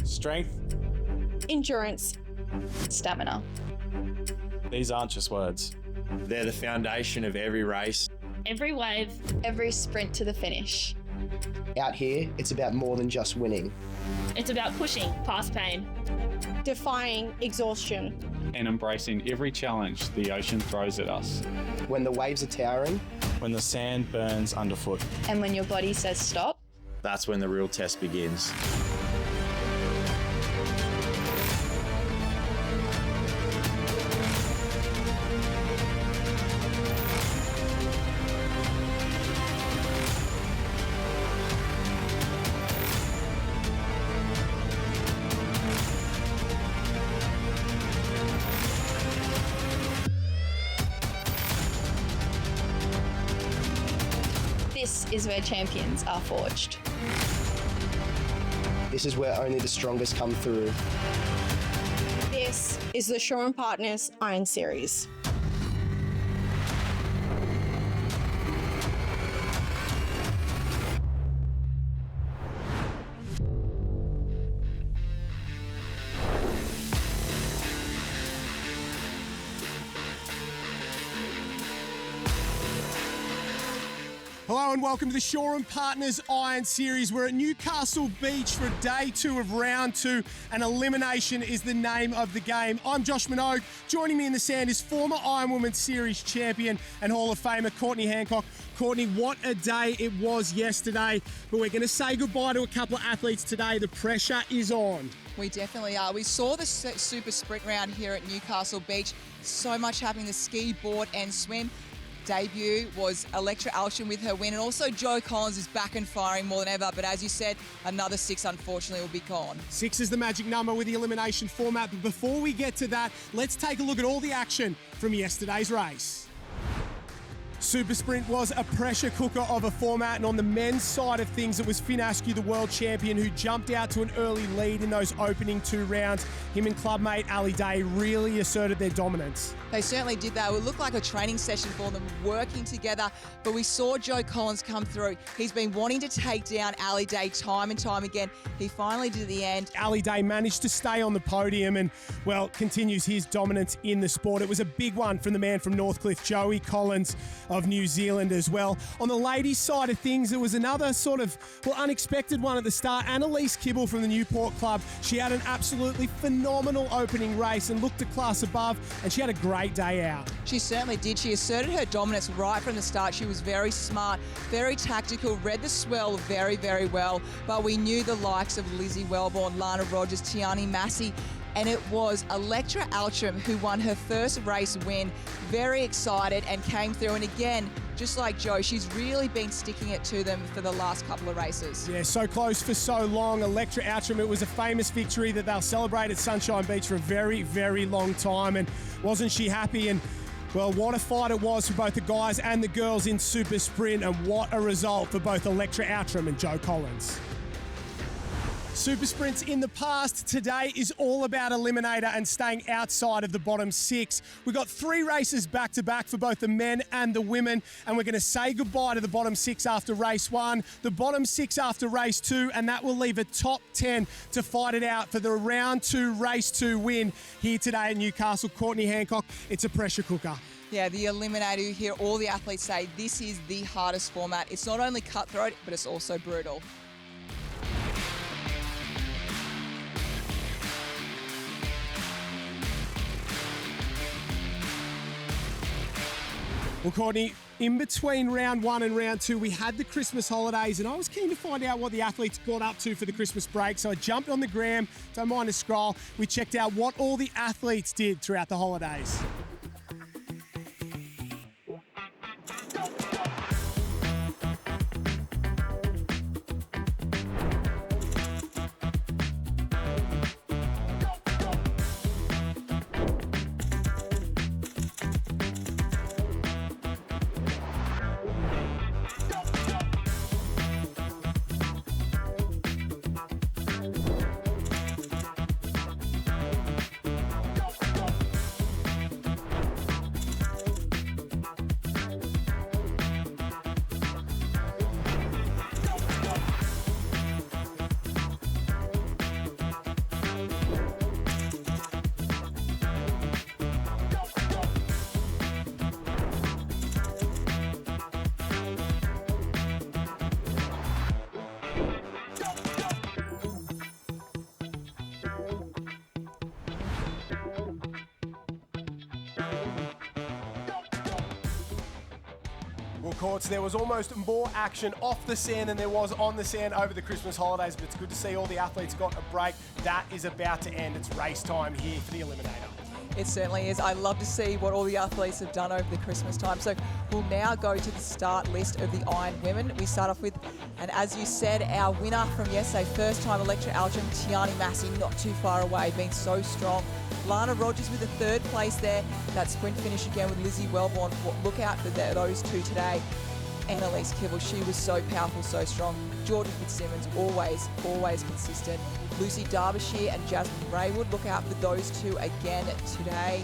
Strength. Endurance. Stamina. These aren't just words. They're the foundation of every race. Every wave. Every sprint to the finish. Out here, it's about more than just winning. It's about pushing past pain. Defying exhaustion. And embracing every challenge the ocean throws at us. When the waves are towering. When the sand burns underfoot. And when your body says stop. That's when the real test begins. This is where champions are forged. This is where only the strongest come through. This is the Shaw and Partners Iron Series. Hello and welcome to the Shaw and Partners Iron Series. We're at Newcastle Beach for day 2 of round 2, and elimination is the name of the game. I'm Josh Minogue. Joining me in the sand is former Iron Women's Series champion and Hall of Famer Courtney Hancock. Courtney, what a day it was yesterday, but we're going to say goodbye to a couple of athletes today. The pressure is on. We definitely are. We saw the super sprint round here at Newcastle Beach. So much happening, the ski, board and swim. Debut was Electra Alsham with her win, and also Jo Collins is back and firing more than ever, but as you said, another 6 unfortunately will be gone. 6 is the magic number with the elimination format, but before we get to that, let's take a look at all the action from yesterday's race. Super Sprint was a pressure cooker of a format, and on the men's side of things, it was Finn Askew, the world champion, who jumped out to an early lead in those opening 2 rounds. Him and clubmate Ali Day really asserted their dominance. They certainly did that. It looked like a training session for them, working together, but we saw Jo Collins come through. He's been wanting to take down Ali Day time and time again. He finally did at the end. Ali Day managed to stay on the podium and, well, continues his dominance in the sport. It was a big one from the man from Northcliffe, Joey Collins of New Zealand as well. On the ladies' side of things, it was another sort of, unexpected one at the start. Annalise Kibble from the Newport Club. She had an absolutely phenomenal opening race and looked a class above, and she had a great day out. She certainly did. She asserted her dominance right from the start. She was very smart, very tactical, read the swell very, very well, but we knew the likes of Lizzie Wellborn, Lana Rogers, Tiani Massey, and it was Electra Alsham who won her first race win. Very excited and came through, and again, just like Jo, she's really been sticking it to them for the last couple of races. Yeah, so close for so long. Electra Alsham, it was a famous victory that they'll celebrate at Sunshine Beach for a very, very long time, and wasn't she happy? And well, what a fight it was for both the guys and the girls in Super Sprint, and what a result for both Electra Alsham and Jo Collins. Super Sprints in the past. Today is all about Eliminator and staying outside of the bottom 6. We've got 3 races back-to-back for both the men and the women, and we're going to say goodbye to the bottom 6 after race 1, the bottom 6 after race 2, and that will leave a top 10 to fight it out for the round 2, race 2 win here today at Newcastle. Courtney Hancock, it's a pressure cooker. Yeah, the Eliminator, you hear all the athletes say this is the hardest format. It's not only cutthroat, but it's also brutal. Well, Courtney, in between round 1 and round 2, we had the Christmas holidays, and I was keen to find out what the athletes got up to for the Christmas break. So I jumped on the gram, don't mind a scroll. We checked out what all the athletes did throughout the holidays. courts. There was almost more action off the sand than there was on the sand over the Christmas holidays, but it's good to see all the athletes got a break. That is about to end. It's race time here for the Eliminator. It certainly is. I love to see what all the athletes have done over the Christmas time. So we'll now go to the start list of the Iron Women. We start off with, and as you said, our winner from yesterday, first time Electra Altram, Tiani Massey, not too far away, being so strong. Lana Rogers with the third place there. That sprint finish again with Lizzie Wellborn. Look out for those two today. Annalise Kibble, she was so powerful, so strong. Jordan Fitzsimmons, always consistent. Lucy Derbyshire and Jasmine Raywood, look out for those two again today.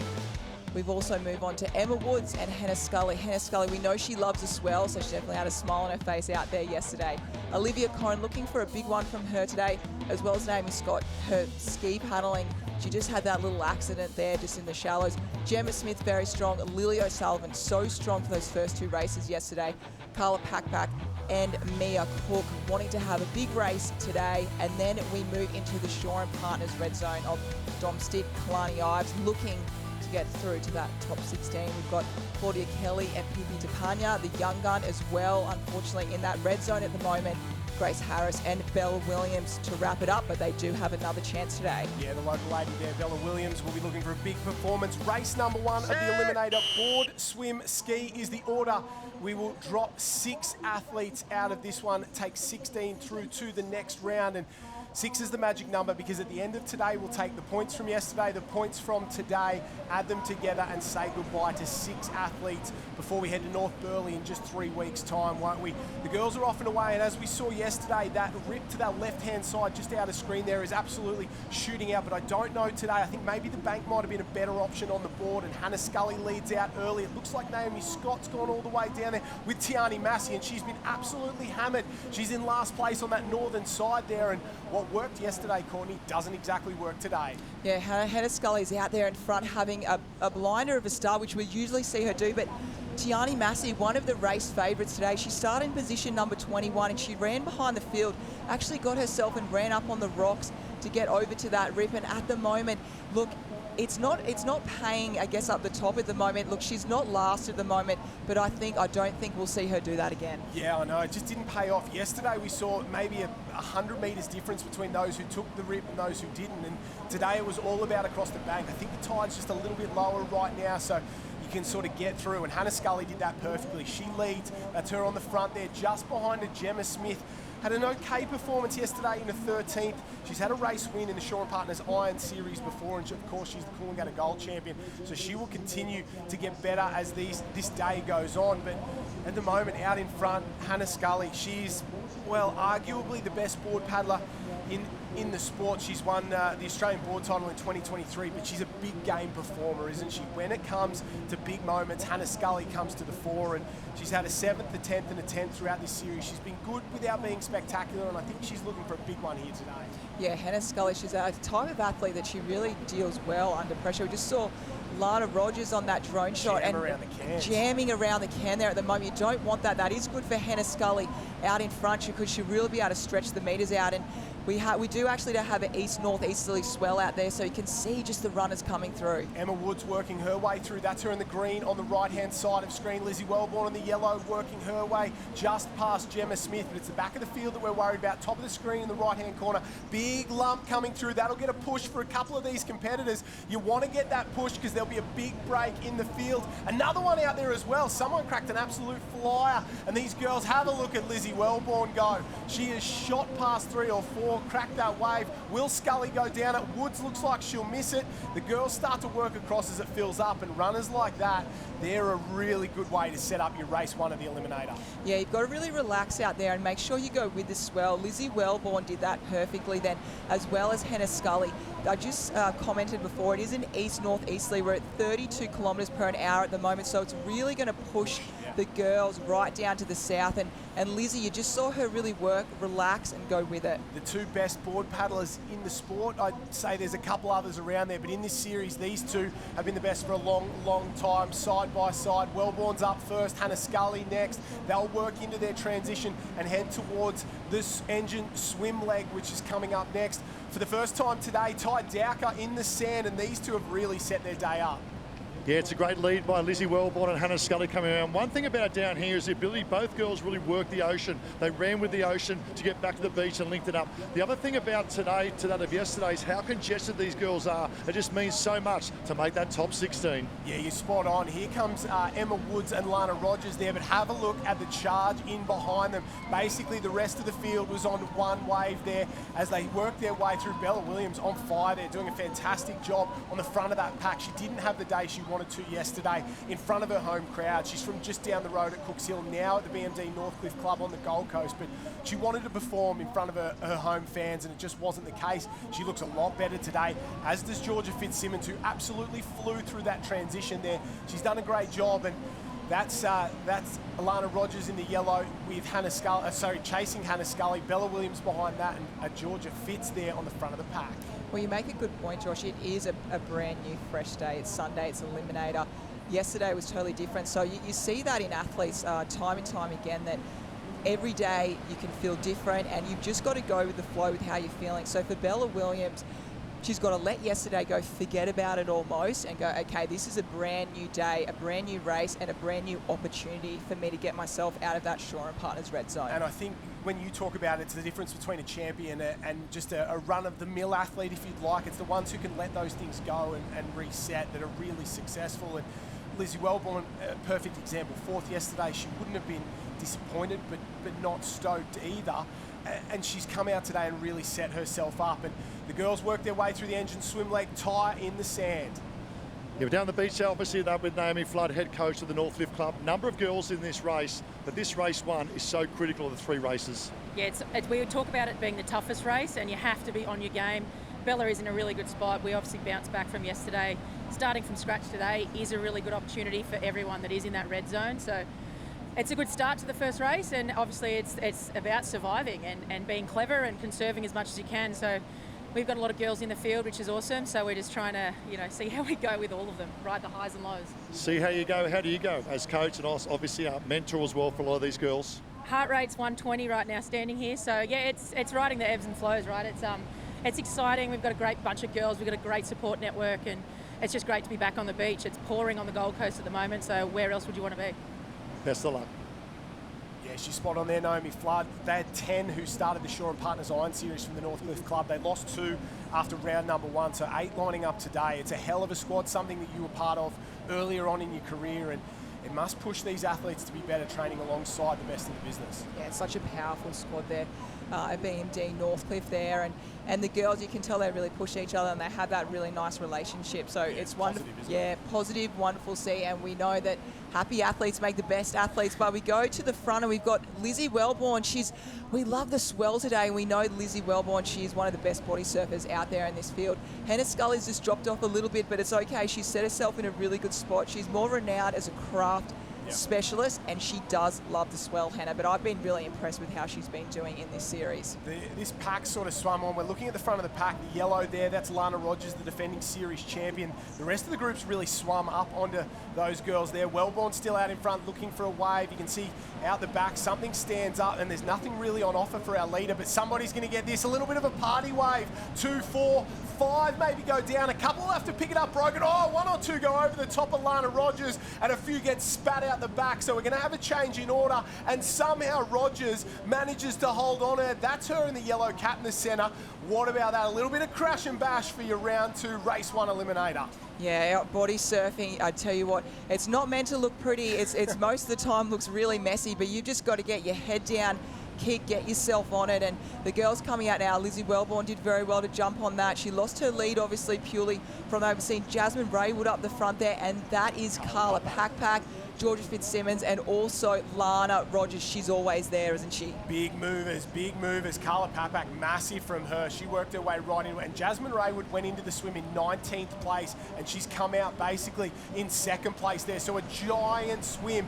We've also moved on to Emma Woods and Hannah Scully. Hannah Scully, we know she loves a swell, so she definitely had a smile on her face out there yesterday. Olivia Cohn, looking for a big one from her today, as well as Naomi Scott. Her ski paddling, she just had that little accident there just in the shallows. Gemma Smith, very strong. Lily O'Sullivan, so strong for those first two races yesterday. Carla Packback and Mia Cook wanting to have a big race today. And then we move into the Shaw and Partners red zone of Dom Stitt, Kalani Ives, looking to get through to that top 16. We've got Claudia Kelly and Pipi DePania, the young gun as well, unfortunately in that red zone at the moment. Grace Harris and Bella Williams to wrap it up, but they do have another chance today. Yeah, the local lady there, Bella Williams, will be looking for a big performance. Race number one of the Eliminator, board, swim, ski is the order. We will drop 6 athletes out of this one, take 16 through to the next round. And 6 is the magic number because at the end of today, we'll take the points from yesterday, the points from today, add them together and say goodbye to 6 athletes before we head to North Burleigh in just 3 weeks' time, won't we? The girls are off and away, and as we saw yesterday, that rip to that left-hand side just out of screen there is absolutely shooting out, but I don't know today. I think maybe the bank might have been a better option on the board, and Hannah Scully leads out early. It looks like Naomi Scott's gone all the way down there with Tiani Massey, and she's been absolutely hammered. She's in last place on that northern side there, and what worked yesterday, Courtney, doesn't exactly work today. Yeah, Hannah Scully's out there in front having a blinder of a start, which we usually see her do, but Tiani Massey, one of the race favourites today. She started in position number 21 and she ran behind the field, actually got herself and ran up on the rocks to get over to that rip. And at the moment, look, it's not paying, I guess, up the top at the moment. Look, she's not last at the moment, but I don't think we'll see her do that again. Yeah, I know. It just didn't pay off. Yesterday we saw maybe a 100 metres difference between those who took the rip and those who didn't. And today it was all about across the bank. I think the tide's just a little bit lower right now, so you can sort of get through. And Hannah Scully did that perfectly. She leads. That's her on the front there, just behind her. Gemma Smith had an okay performance yesterday in the 13th. She's had a race win in the Shaw and Partners Iron Series before, and of course she's the Coolangatta Gold Champion, so she will continue to get better as this day goes on. But at the moment, out in front, Hannah Scully, she's, well, arguably the best board paddler in the sport. She's won the Australian board title in 2023, but she's a big game performer, isn't she? When it comes to big moments, Hannah Scully comes to the fore, and she's had a 7th, a 10th, and a 10th throughout this series. She's been good without being spectacular, and I think she's looking for a big one here today. Yeah, Hannah Scully, she's a type of athlete that she really deals well under pressure. We just saw Lana Rogers on that drone shot and jamming around the can there at the moment. You don't want that. That is good for Hannah Scully out in front because she'll really be able to stretch the meters out. And we do actually have an east-north-easterly swell out there, so you can see just the runners coming through. Emma Woods working her way through. That's her in the green on the right-hand side of screen. Lizzie Wellborn on the yellow working her way just past Gemma Smith, but it's the back of the field that we're worried about. Top of the screen in the right-hand corner. Big lump coming through. That'll get a push for a couple of these competitors. You want to get that push because there'll be a big break in the field. Another one out there as well. Someone cracked an absolute flyer, and these girls, have a look at Lizzie Wellborn go. She has shot past 3 or 4, cracked that wave. Will Scully go down it? Woods looks like she'll miss it. The girls start to work across as it fills up, and runners like that, they're a really good way to set up your race one of the Eliminator. Yeah, you've got to really relax out there and make sure you go with the swell. Lizzie Wellborn did that perfectly then, as well as Hannah Scully. I just commented before, it is an east-north-easterly. We're at 32 kilometres per hour at the moment, so it's really going to push the girls right down to the south. And Lizzie, you just saw her really work, relax, and go with it. The 2 best board paddlers in the sport. I'd say there's a couple others around there, but in this series, these 2 have been the best for a long, long time, side by side. Wellborn's up first, Hannah Scully next. They'll work into their transition and head towards this engine swim leg, which is coming up next. For the first time today, Ty Dowker in the sand, and these 2 have really set their day up. Yeah, it's a great lead by Lizzie Wellborn and Hannah Scully coming around. One thing about down here is the ability, both girls really worked the ocean. They ran with the ocean to get back to the beach and linked it up. The other thing about today to that of yesterday is how congested these girls are. It just means so much to make that top 16. Yeah, you're spot on. Here comes Emma Woods and Lana Rogers there, but have a look at the charge in behind them. Basically, the rest of the field was on one wave there as they worked their way through. Bella Williams on fire there, doing a fantastic job on the front of that pack. She didn't have the day she wanted to yesterday in front of her home crowd. She's from just down the road at Cooks Hill, now at the BMD Northcliffe Club on the Gold Coast, but she wanted to perform in front of her home fans, and it just wasn't the case. She looks a lot better today, as does Georgia Fitzsimmons, who absolutely flew through that transition there. She's done a great job, and that's Alana Rogers in the yellow with Hannah Scully, chasing Hannah Scully, Bella Williams behind that, and Georgia Fitz there on the front of the pack. Well, you make a good point, Josh. It is a brand new, fresh day. It's Sunday, it's Eliminator. Yesterday was totally different. So you see that in athletes time and time again, that every day you can feel different, and you've just got to go with the flow with how you're feeling. So for Bella Williams, she's got to let yesterday go, forget about it almost, and go, okay, this is a brand new day, a brand new race, and a brand new opportunity for me to get myself out of that Shaw and Partners red zone. And I think when you talk about it, it's the difference between a champion and just a run-of-the-mill athlete, if you'd like. It's the ones who can let those things go and reset that are really successful. And Lizzie Wellborn, a perfect example. Fourth yesterday, she wouldn't have been disappointed, but not stoked either. And she's come out today and really set herself up. And the girls worked their way through the engine swim leg, tie in the sand. Yeah, down the beach, obviously, that with Naomi Flood, head coach of the Northcliffe Club. Number of girls in this race, but this race one is so critical of the three races. Yeah, we would talk about it being the toughest race, and you have to be on your game. Bella is in a really good spot. We obviously bounced back from yesterday. Starting from scratch today is a really good opportunity for everyone that is in that red zone. So it's a good start to the first race, and obviously it's about surviving and being clever and conserving as much as you can. So we've got a lot of girls in the field, which is awesome. So we're just trying to, see how we go with all of them, ride the highs and lows. See how you go. How do you go as coach and obviously a mentor as well for a lot of these girls? Heart rate's 120 right now standing here. So yeah, it's riding the ebbs and flows, right? It's exciting. We've got a great bunch of girls. We've got a great support network, and it's just great to be back on the beach. It's pouring on the Gold Coast at the moment, so where else would you want to be? Best of luck. Yeah, she's spot on there, Naomi Flood. They had 10 who started the Shaw and Partners Iron Series from the Northcliffe Club. They lost 2 after round number 1, so 8 lining up today. It's a hell of a squad, something that you were part of earlier on in your career, and it must push these athletes to be better, training alongside the best in the business. Yeah, it's such a powerful squad there at BMD Northcliffe there, and the girls, you can tell they really push each other and they have that really nice relationship. So yeah, it's wonderful. Positive, wonderful to see, and we know that happy athletes make the best athletes. But we go to the front and we've got Lizzie Wellborn. We love the swell today. We know Lizzie Wellborn, she is one of the best body surfers out there in this field. Hannah Scully's just dropped off a little bit, but it's okay. She's set herself in a really good spot. She's more renowned as a craft specialist, and she does love the swell, Hannah, but I've been really impressed with how she's been doing in this series. This pack sort of swum on. We're looking at the front of the pack, the yellow there, that's Lana Rogers, the defending series champion. The rest of the group's really swum up onto those girls there. Wellborn still out in front looking for a wave. You can see out the back something stands up, and there's nothing really on offer for our leader, but somebody's going to get this, a little bit of a party wave. 2, 4, 5 maybe go down. A couple will have to pick it up broken. 1 or 2 go over the top of Lana Rogers, and a few get spat out the back. So we're going to have a change in order, and somehow Rogers manages to hold on her. That's her in the yellow cap in the centre. What about that? A little bit of crash and bash for your round 2 race 1 eliminator. Yeah, body surfing, I tell you what, it's not meant to look pretty. It's most of the time looks really messy, but you've just got to get your head down, kick, get yourself on it. And the girls coming out now, Lizzie Wellborn did very well to jump on that. She lost her lead, obviously, purely from overseeing Jasmine Raywood up the front there, and that is Carla Packpack, Georgia Fitzsimmons, and also Lana Rogers. She's always there, isn't she? Big movers, big movers. Carla Papak, massive from her. She worked her way right into it. And Jasmine Raywood went into the swim in 19th place, and she's come out basically in 2nd place there. So a giant swim.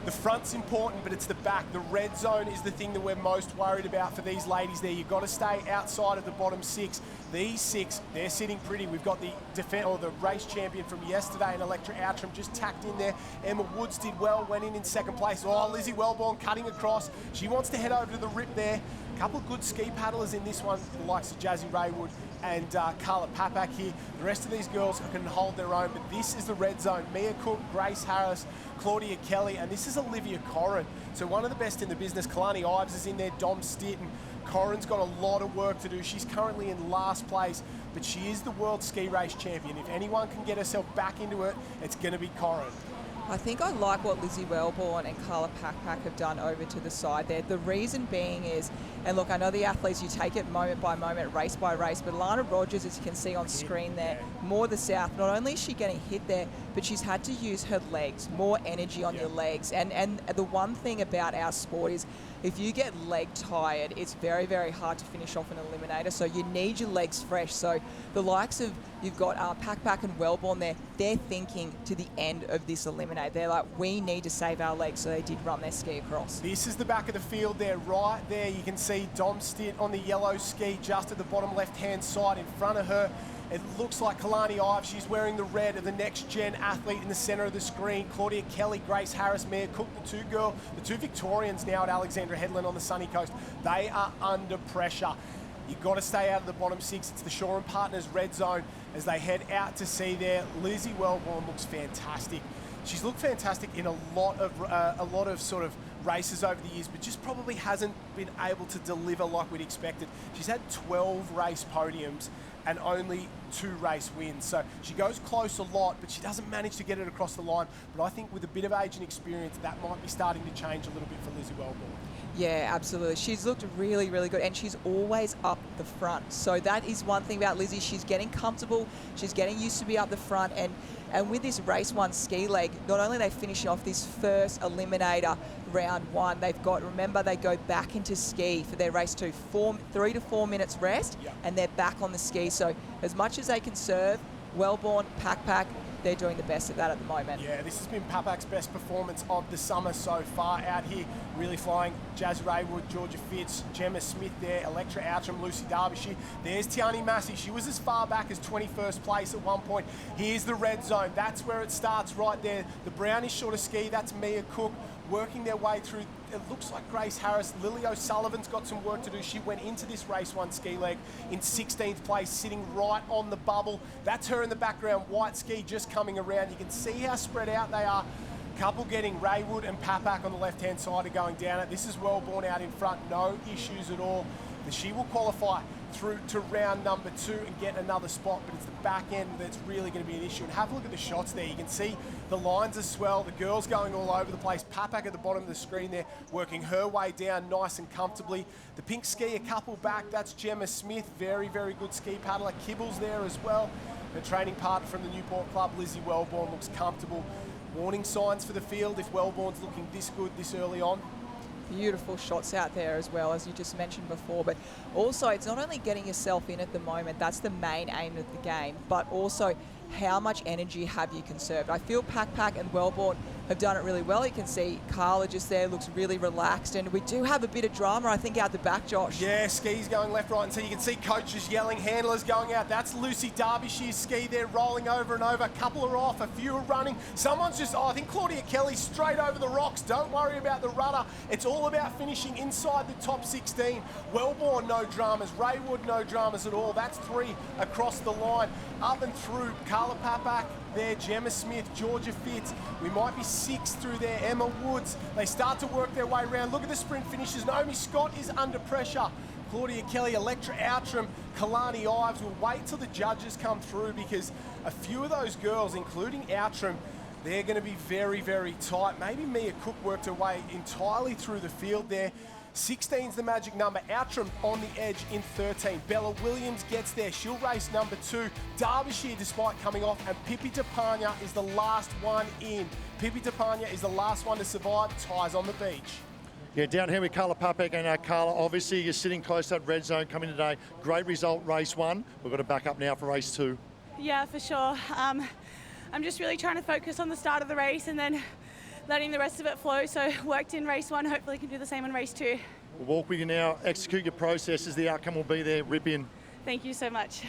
The front's important, but it's the back. The red zone is the thing that we're most worried about for these ladies there. You've got to stay outside of the bottom 6. These 6, they're sitting pretty. We've got the the race champion from yesterday, and Electra Outram just tacked in there. Emma Woods did well, went in 2nd place. Lizzie Wellborn cutting across. She wants to head over to the rip there. A couple of good ski paddlers in this one, the likes of Jazzy Raywood and Carla Papak here. The rest of these girls can hold their own, but this is the red zone. Mia Cook, Grace Harris, Claudia Kelly, and this is Olivia Corrin. So one of the best in the business. Kalani Ives is in there, Dom Stitt, and Corrin's got a lot of work to do. She's currently in last place, but she is the world ski race champion. If anyone can get herself back into it, it's going to be Corrin. I think I like what Lizzie Wellborn and Carla Papak have done over to the side there. The reason being is, and look, I know the athletes, you take it moment by moment, race by race, but Lana Rogers, as you can see on screen there, more the south, not only is she getting hit there, but she's had to use her legs, more energy on your legs. And the one thing about our sport is, if you get leg tired, it's very, very hard to finish off an eliminator. So you need your legs fresh. So the likes of, you've got Pack and Wellborn there, they're thinking to the end of this eliminator. They're like, we need to save our legs. So they did run their ski across. This is the back of the field there, right there. You can see Dom Stitt on the yellow ski just at the bottom left-hand side in front of her. It looks like Kalani Ives, she's wearing the red of the next-gen athlete in the centre of the screen. Claudia Kelly, Grace Harris, Mia Cook, the two Victorians now at Alexandra Headland on the sunny coast. They are under pressure. You've got to stay out of the bottom six. It's the Shaw and Partners red zone as they head out to sea there. Lizzie Wellborn looks fantastic. She's looked fantastic in a lot of sort of races over the years, but just probably hasn't been able to deliver like we'd expected. She's had 12 race podiums and only 2 race wins. So she goes close a lot, but she doesn't manage to get it across the line. But I think with a bit of age and experience, that might be starting to change a little bit for Lizzie Wellborn. Yeah, absolutely. She's looked really, really good, and she's always up the front. So that is one thing about Lizzie. She's getting comfortable. She's getting used to be up the front, and with this race 1 ski leg, not only are they finishing off this first eliminator round 1, they've got, remember, they go back into ski for their race 2, 3 to 4 minutes rest, and they're back on the ski. So as much as they can serve, Wellborn, Pack, they're doing the best at that at the moment. Yeah, this has been Papak's best performance of the summer so far out here. Really flying. Jazz Raywood, Georgia Fitz, Gemma Smith there, Electra Outram, Lucy Derbyshire. There's Tiani Massey. She was as far back as 21st place at one point. Here's the red zone. That's where it starts right there. The brownish sort of ski, that's Mia Cook working their way through. It looks like Grace Harris. Lily O'Sullivan's got some work to do. She went into this race 1 ski leg in 16th place, sitting right on the bubble. That's her in the background, white ski just coming around. You can see how spread out they are. Couple getting Raywood and Papak on the left-hand side are going down it. This is Wellborn out in front, no issues at all. She will qualify through to round number 2 and get another spot, but it's the back end that's really going to be an issue. And have a look at the shots there. You can see the lines are swell, the girls going all over the place. Papak at the bottom of the screen there, working her way down nice and comfortably. The pink ski a couple back, that's Gemma Smith, very, very good ski paddler. Kibble's there as well. Her training partner from the Newport Club, Lizzie Wellborn, looks comfortable. Warning signs for the field if Wellborn's looking this good this early on. Beautiful shots out there as well, as you just mentioned before, but also it's not only getting yourself in at the moment, that's the main aim of the game, but also how much energy have you conserved. I feel Pack and Wellborn have done it really well. You can see Carla just there, looks really relaxed, and we do have a bit of drama, I think, out the back, Josh. Yeah, skis going left, right, and so you can see coaches yelling, handlers going out. That's Lucy Derbyshire's ski there, rolling over and over. A couple are off, a few are running. Someone's just, I think Claudia Kelly straight over the rocks. Don't worry about the rudder. It's all about finishing inside the top 16. Wellborn, no dramas. Raywood, no dramas at all. That's 3 across the line. Up and through, Carla Papak there, Gemma Smith, Georgia Fitz. We might be 6 through there, Emma Woods. They start to work their way around. Look at the sprint finishes. Naomi Scott is under pressure. Claudia Kelly, Electra Outram, Kalani Ives. We'll wait till the judges come through because a few of those girls, including Outram, they're going to be very, very tight. Maybe Mia Cook worked her way entirely through the field there. 16's the magic number. Outram on the edge in 13. Bella Williams gets there. She'll race number 2. Derbyshire, despite coming off, and Pippi Tapania is the last one in. Pippi Tapania is the last one to survive. Ties on the beach. Yeah, down here with Carla Papak, and Carla, obviously you're sitting close to that red zone coming today. Great result, race 1. We've got to back up now for race 2. Yeah, for sure. I'm just really trying to focus on the start of the race and then letting the rest of it flow. So worked in race 1, hopefully can do the same in race 2. We'll walk with you now, execute your processes. The outcome will be there. Rip in. Thank you so much.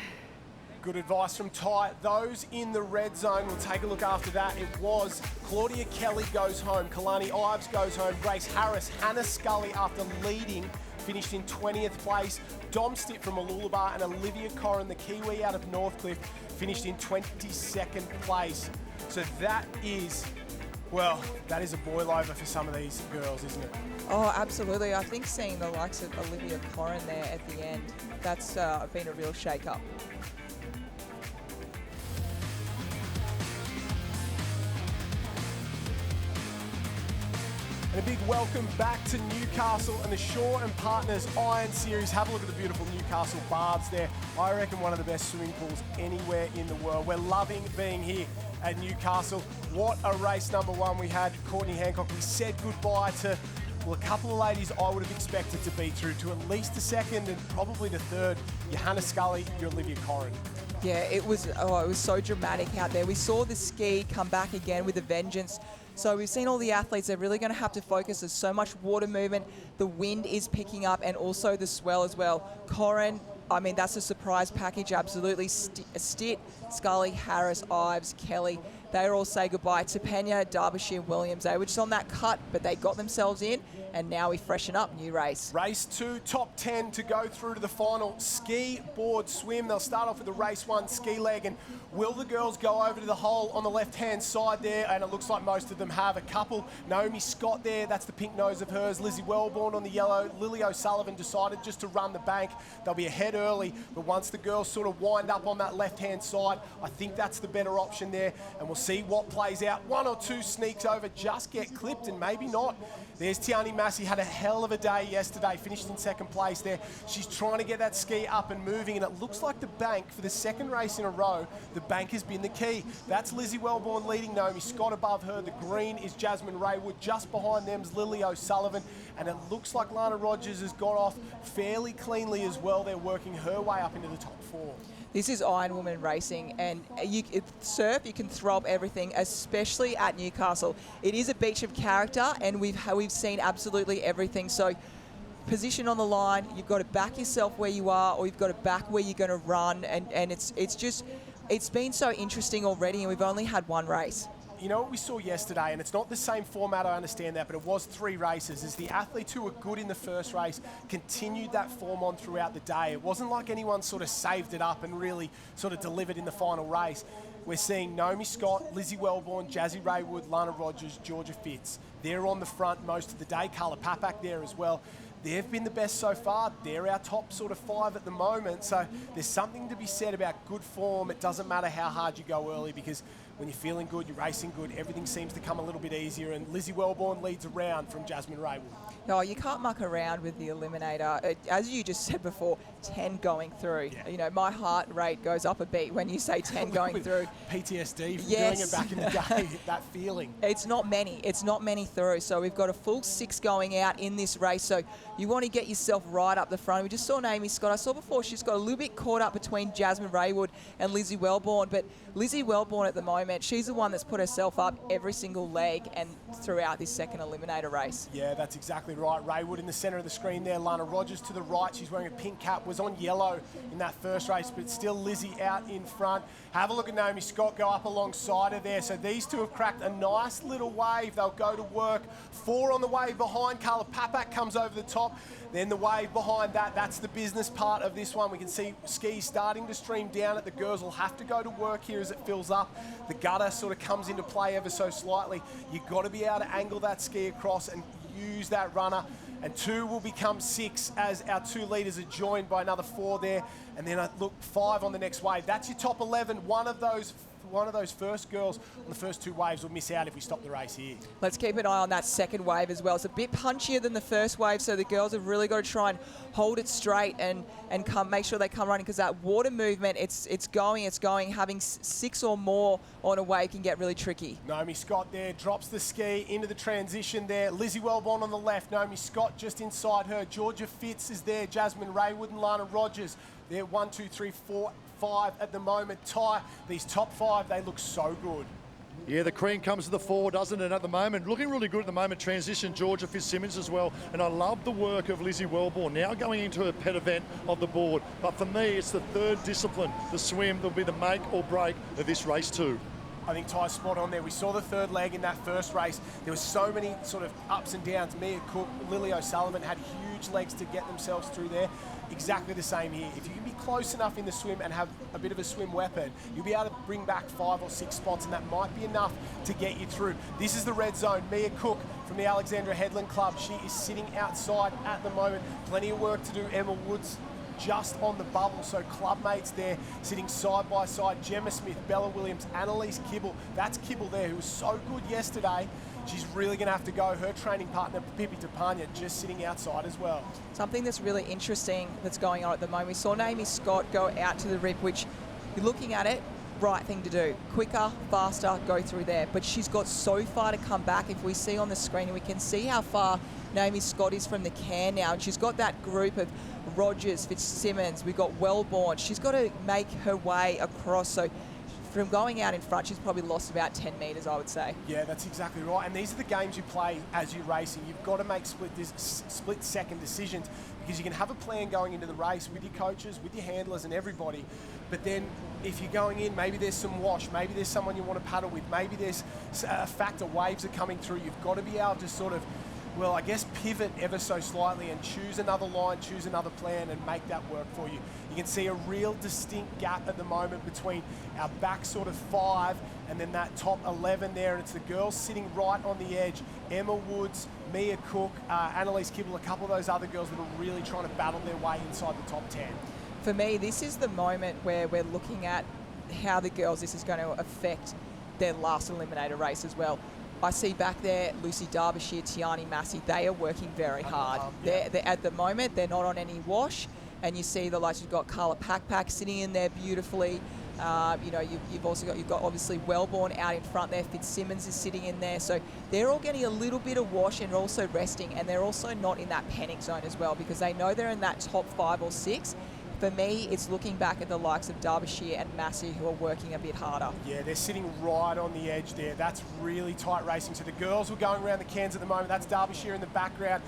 Good advice from Ty. Those in the red zone, we'll take a look after that. It was Claudia Kelly goes home, Kalani Ives goes home, Grace Harris, Hannah Scully after leading finished in 20th place. Dom Stitt from Mooloolaba and Olivia Corrin, the Kiwi out of Northcliffe, finished in 22nd place. So that is, well, that is a boil over for some of these girls, isn't it? Oh, absolutely. I think seeing the likes of Olivia Corrin there at the end, that's been a real shake-up. And a big welcome back to Newcastle and the Shaw and Partners Iron Series. Have a look at the beautiful Newcastle barbs there. I reckon one of the best swimming pools anywhere in the world. We're loving being here at Newcastle. What a race number one we had. Courtney Hancock, we said goodbye to, well, a couple of ladies I would have expected to be through to at least the second and probably the third. Your Hannah Scully, your Olivia Corrin. Yeah, it was so dramatic out there. We saw the ski come back again with a vengeance. So we've seen all the athletes, they're really going to have to focus. There's so much water movement. The wind is picking up and also the swell as well. Corrin, I mean, that's a surprise package, absolutely. Stitt, Scully, Harris, Ives, Kelly, they all say goodbye. Topenya, Derbyshire, Williams, they were just on that cut, but they got themselves in, and now we freshen up, new race. Race 2, top 10 to go through to the final. Ski, board, swim. They'll start off with the race 1 ski leg, and will the girls go over to the hole on the left-hand side there? And it looks like most of them have. A couple. Naomi Scott there, that's the pink nose of hers. Lizzie Wellborn on the yellow. Lily O'Sullivan decided just to run the bank. They'll be ahead early, but once the girls sort of wind up on that left-hand side, I think that's the better option there, and we'll see what plays out. 1 or 2 sneaks over, just get clipped, and maybe not. There's Tiani Massey, had a hell of a day yesterday, finished in 2nd place there. She's trying to get that ski up and moving, and it looks like the bank, for the 2nd race in a row, the bank has been the key. That's Lizzie Wellborn leading, Naomi Scott above her. The green is Jasmine Raywood. Just behind them's Lily O'Sullivan, and it looks like Lana Rogers has got off fairly cleanly as well. They're working her way up into the top 4. This is Iron Woman racing, and surf, you can throw up everything, especially at Newcastle. It is a beach of character, and we've seen absolutely everything. So position on the line, you've got to back yourself where you are, or you've got to back where you're going to run, and it's been so interesting already, and we've only had 1 race. You know what we saw yesterday, and it's not the same format, I understand that, but it was 3 races, is the athletes who were good in the first race continued that form on throughout the day. It wasn't like anyone sort of saved it up and really sort of delivered in the final race. We're seeing Naomi Scott, Lizzie Wellborn, Jazzy Raywood, Lana Rogers, Georgia Fitz. They're on the front most of the day. Carla Papak there as well. They've been the best so far. They're our top sort of 5 at the moment. So there's something to be said about good form. It doesn't matter how hard you go early, because when you're feeling good, you're racing good, everything seems to come a little bit easier. And Lizzie Wellborn leads a round from Jasmine Raywood. No, you can't muck around with the Eliminator. As you just said before, 10 going through. Yeah. You know, my heart rate goes up a beat when you say 10 going through. PTSD from yes. doing it back in the day, that feeling. It's not many through. So we've got a full 6 going out in this race. So you want to get yourself right up the front. We just saw Naomi Scott. I saw before she's got a little bit caught up between Jasmine Raywood and Lizzie Wellborn. But Lizzie Wellborn at the moment, she's the one that's put herself up every single leg and throughout this 2nd Eliminator race. Yeah, that's exactly right. Raywood in the centre of the screen there. Lana Rogers to the right. She's wearing a pink cap. Was on yellow in that first race, but still Lizzie out in front. Have a look at Naomi Scott go up alongside her there. So these two have cracked a nice little wave. They'll go to work. 4 on the wave behind. Carla Papak comes over the top. Then the wave behind that, that's the business part of this one. We can see skis starting to stream down it. The girls will have to go to work here as it fills up. The gutter sort of comes into play ever so slightly. You've got to be able to angle that ski across and use that runner. And 2 will become 6 as our 2 leaders are joined by another 4 there. And then look, 5 on the next wave. That's your top 11. One of those first girls on the first 2 waves will miss out if we stop the race here. Let's keep an eye on that 2nd wave as well. It's a bit punchier than the first wave, so the girls have really got to try and hold it straight and make sure they come running, because that water movement, it's going. Having 6 or more on a wave can get really tricky. Naomi Scott there drops the ski into the transition there. Lizzie Wellborn on the left. Naomi Scott just inside her. Georgia Fitz is there. Jasmine Raywood and Lana Rogers. They're 1, 2, 3, 4, 5 at the moment. Ty, these top 5, they look so good. Yeah, the cream comes to the fore, doesn't it, at the moment? Looking really good at the moment. Transition, Georgia Fitzsimmons as well. And I love the work of Lizzie Wellborn, now going into her pet event of the board. But for me, it's the 3rd discipline, the swim, that'll be the make or break of this race too. I think Ty's spot on there. We saw the third leg in that first race. There was so many sort of ups and downs. Mia Cook, Lily O'Sullivan had huge legs to get themselves through there. Exactly the same here. If you can be close enough in the swim and have a bit of a swim weapon, you'll be able to bring back 5 or 6 spots, and that might be enough to get you through. This is the red zone. Mia Cook from the Alexandra Headland Club. She is sitting outside at the moment. Plenty of work to do. Emma Woods just on the bubble, so club mates there sitting side by side. Gemma Smith, Bella Williams, Annalise Kibble. That's Kibble there, who was so good yesterday. She's really going to have to go. Her training partner, Pippi Tapania, just sitting outside as well. Something that's really interesting that's going on at the moment. We saw Naomi Scott go out to the rip, which you're looking at it, right thing to do. Quicker, faster, go through there. But she's got so far to come back. If we see on the screen, we can see how far Naomi Scott is from the can now. And she's got that group of Rogers, Fitzsimmons, we've got Wellborn. She's got to make her way across. So from going out in front, she's probably lost about 10 metres, I would say. Yeah, that's exactly right. And these are the games you play as you're racing. You've got to make split-second decisions, because you can have a plan going into the race with your coaches, with your handlers and everybody. But then if you're going in, maybe there's some wash, maybe there's someone you want to paddle with, maybe there's a factor, waves are coming through. You've got to be able to sort of, well, I guess pivot ever so slightly and choose another line, choose another plan and make that work for you. You can see a real distinct gap at the moment between our back sort of 5 and then that top 11 there, and it's the girls sitting right on the edge. Emma Woods, Mia Cook, Annalise Kibble, a couple of those other girls that are really trying to battle their way inside the top 10. For me, this is the moment where we're looking at how the girls, this is going to affect their last eliminator race as well. I see back there Lucy Derbyshire, Tiani Massey. They are working very hard. They're at the moment, they're not on any wash. And you see the likes, you've got Carla Packpack sitting in there beautifully. You know, you've got obviously Wellborn out in front there. Fitzsimmons is sitting in there. So they're all getting a little bit of wash and also resting. And they're also not in that panic zone as well, because they know they're in that top 5 or 6. For me, it's looking back at the likes of Derbyshire and Massey, who are working a bit harder. Yeah, they're sitting right on the edge there. That's really tight racing. So the girls who are going around the cans at the moment, that's Derbyshire in the background.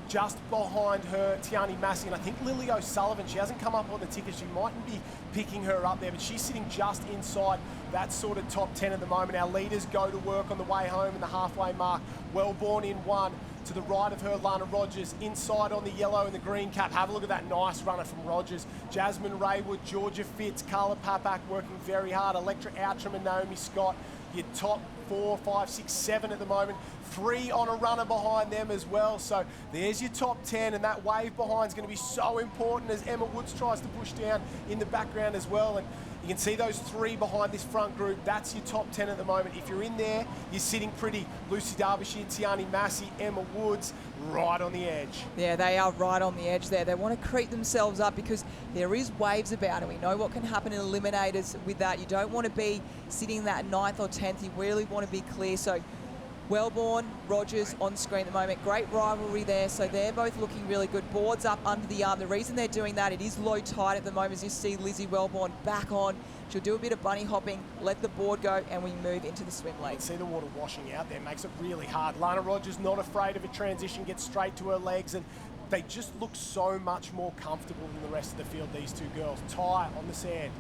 Just behind her, Tiani Massey, and I think Lily O'Sullivan. She hasn't come up on the ticket. She mightn't be picking her up there, but she's sitting just inside that sort of top 10 at the moment. Our leaders go to work on the way home in the halfway mark. Wellborn in 1. To the right of her, Lana Rogers, inside on the yellow and the green cap. Have a look at that nice runner from Rogers. Jasmine Raywood, Georgia Fitz, Carla Papak working very hard. Electra Outram and Naomi Scott. Your top 4, 5, 6, 7 at the moment. 3 on a runner behind them as well. So there's your top 10, and that wave behind is going to be so important as Emma Woods tries to push down in the background as well. And you can see those 3 behind this front group. That's your top 10 at the moment. If you're in there, you're sitting pretty. Lucy Derbyshire, Tiani Massey, Emma Woods, right on the edge. Yeah, they are right on the edge there. They want to creep themselves up because there is waves about it. We know what can happen in eliminators with that. You don't want to be sitting in that 9th or 10th. You really want to be clear. So Wellborn, Rogers on screen at the moment. Great rivalry there. So they're both looking really good. Boards up under the arm. The reason they're doing that, it is low tide at the moment, as you see Lizzie Wellborn back on. She'll do a bit of bunny hopping, let the board go, and we move into the swim lane. You can see the water washing out there, makes it really hard. Lana Rogers not afraid of a transition, gets straight to her legs, and they just look so much more comfortable than the rest of the field, these 2 girls. Ty on the sand.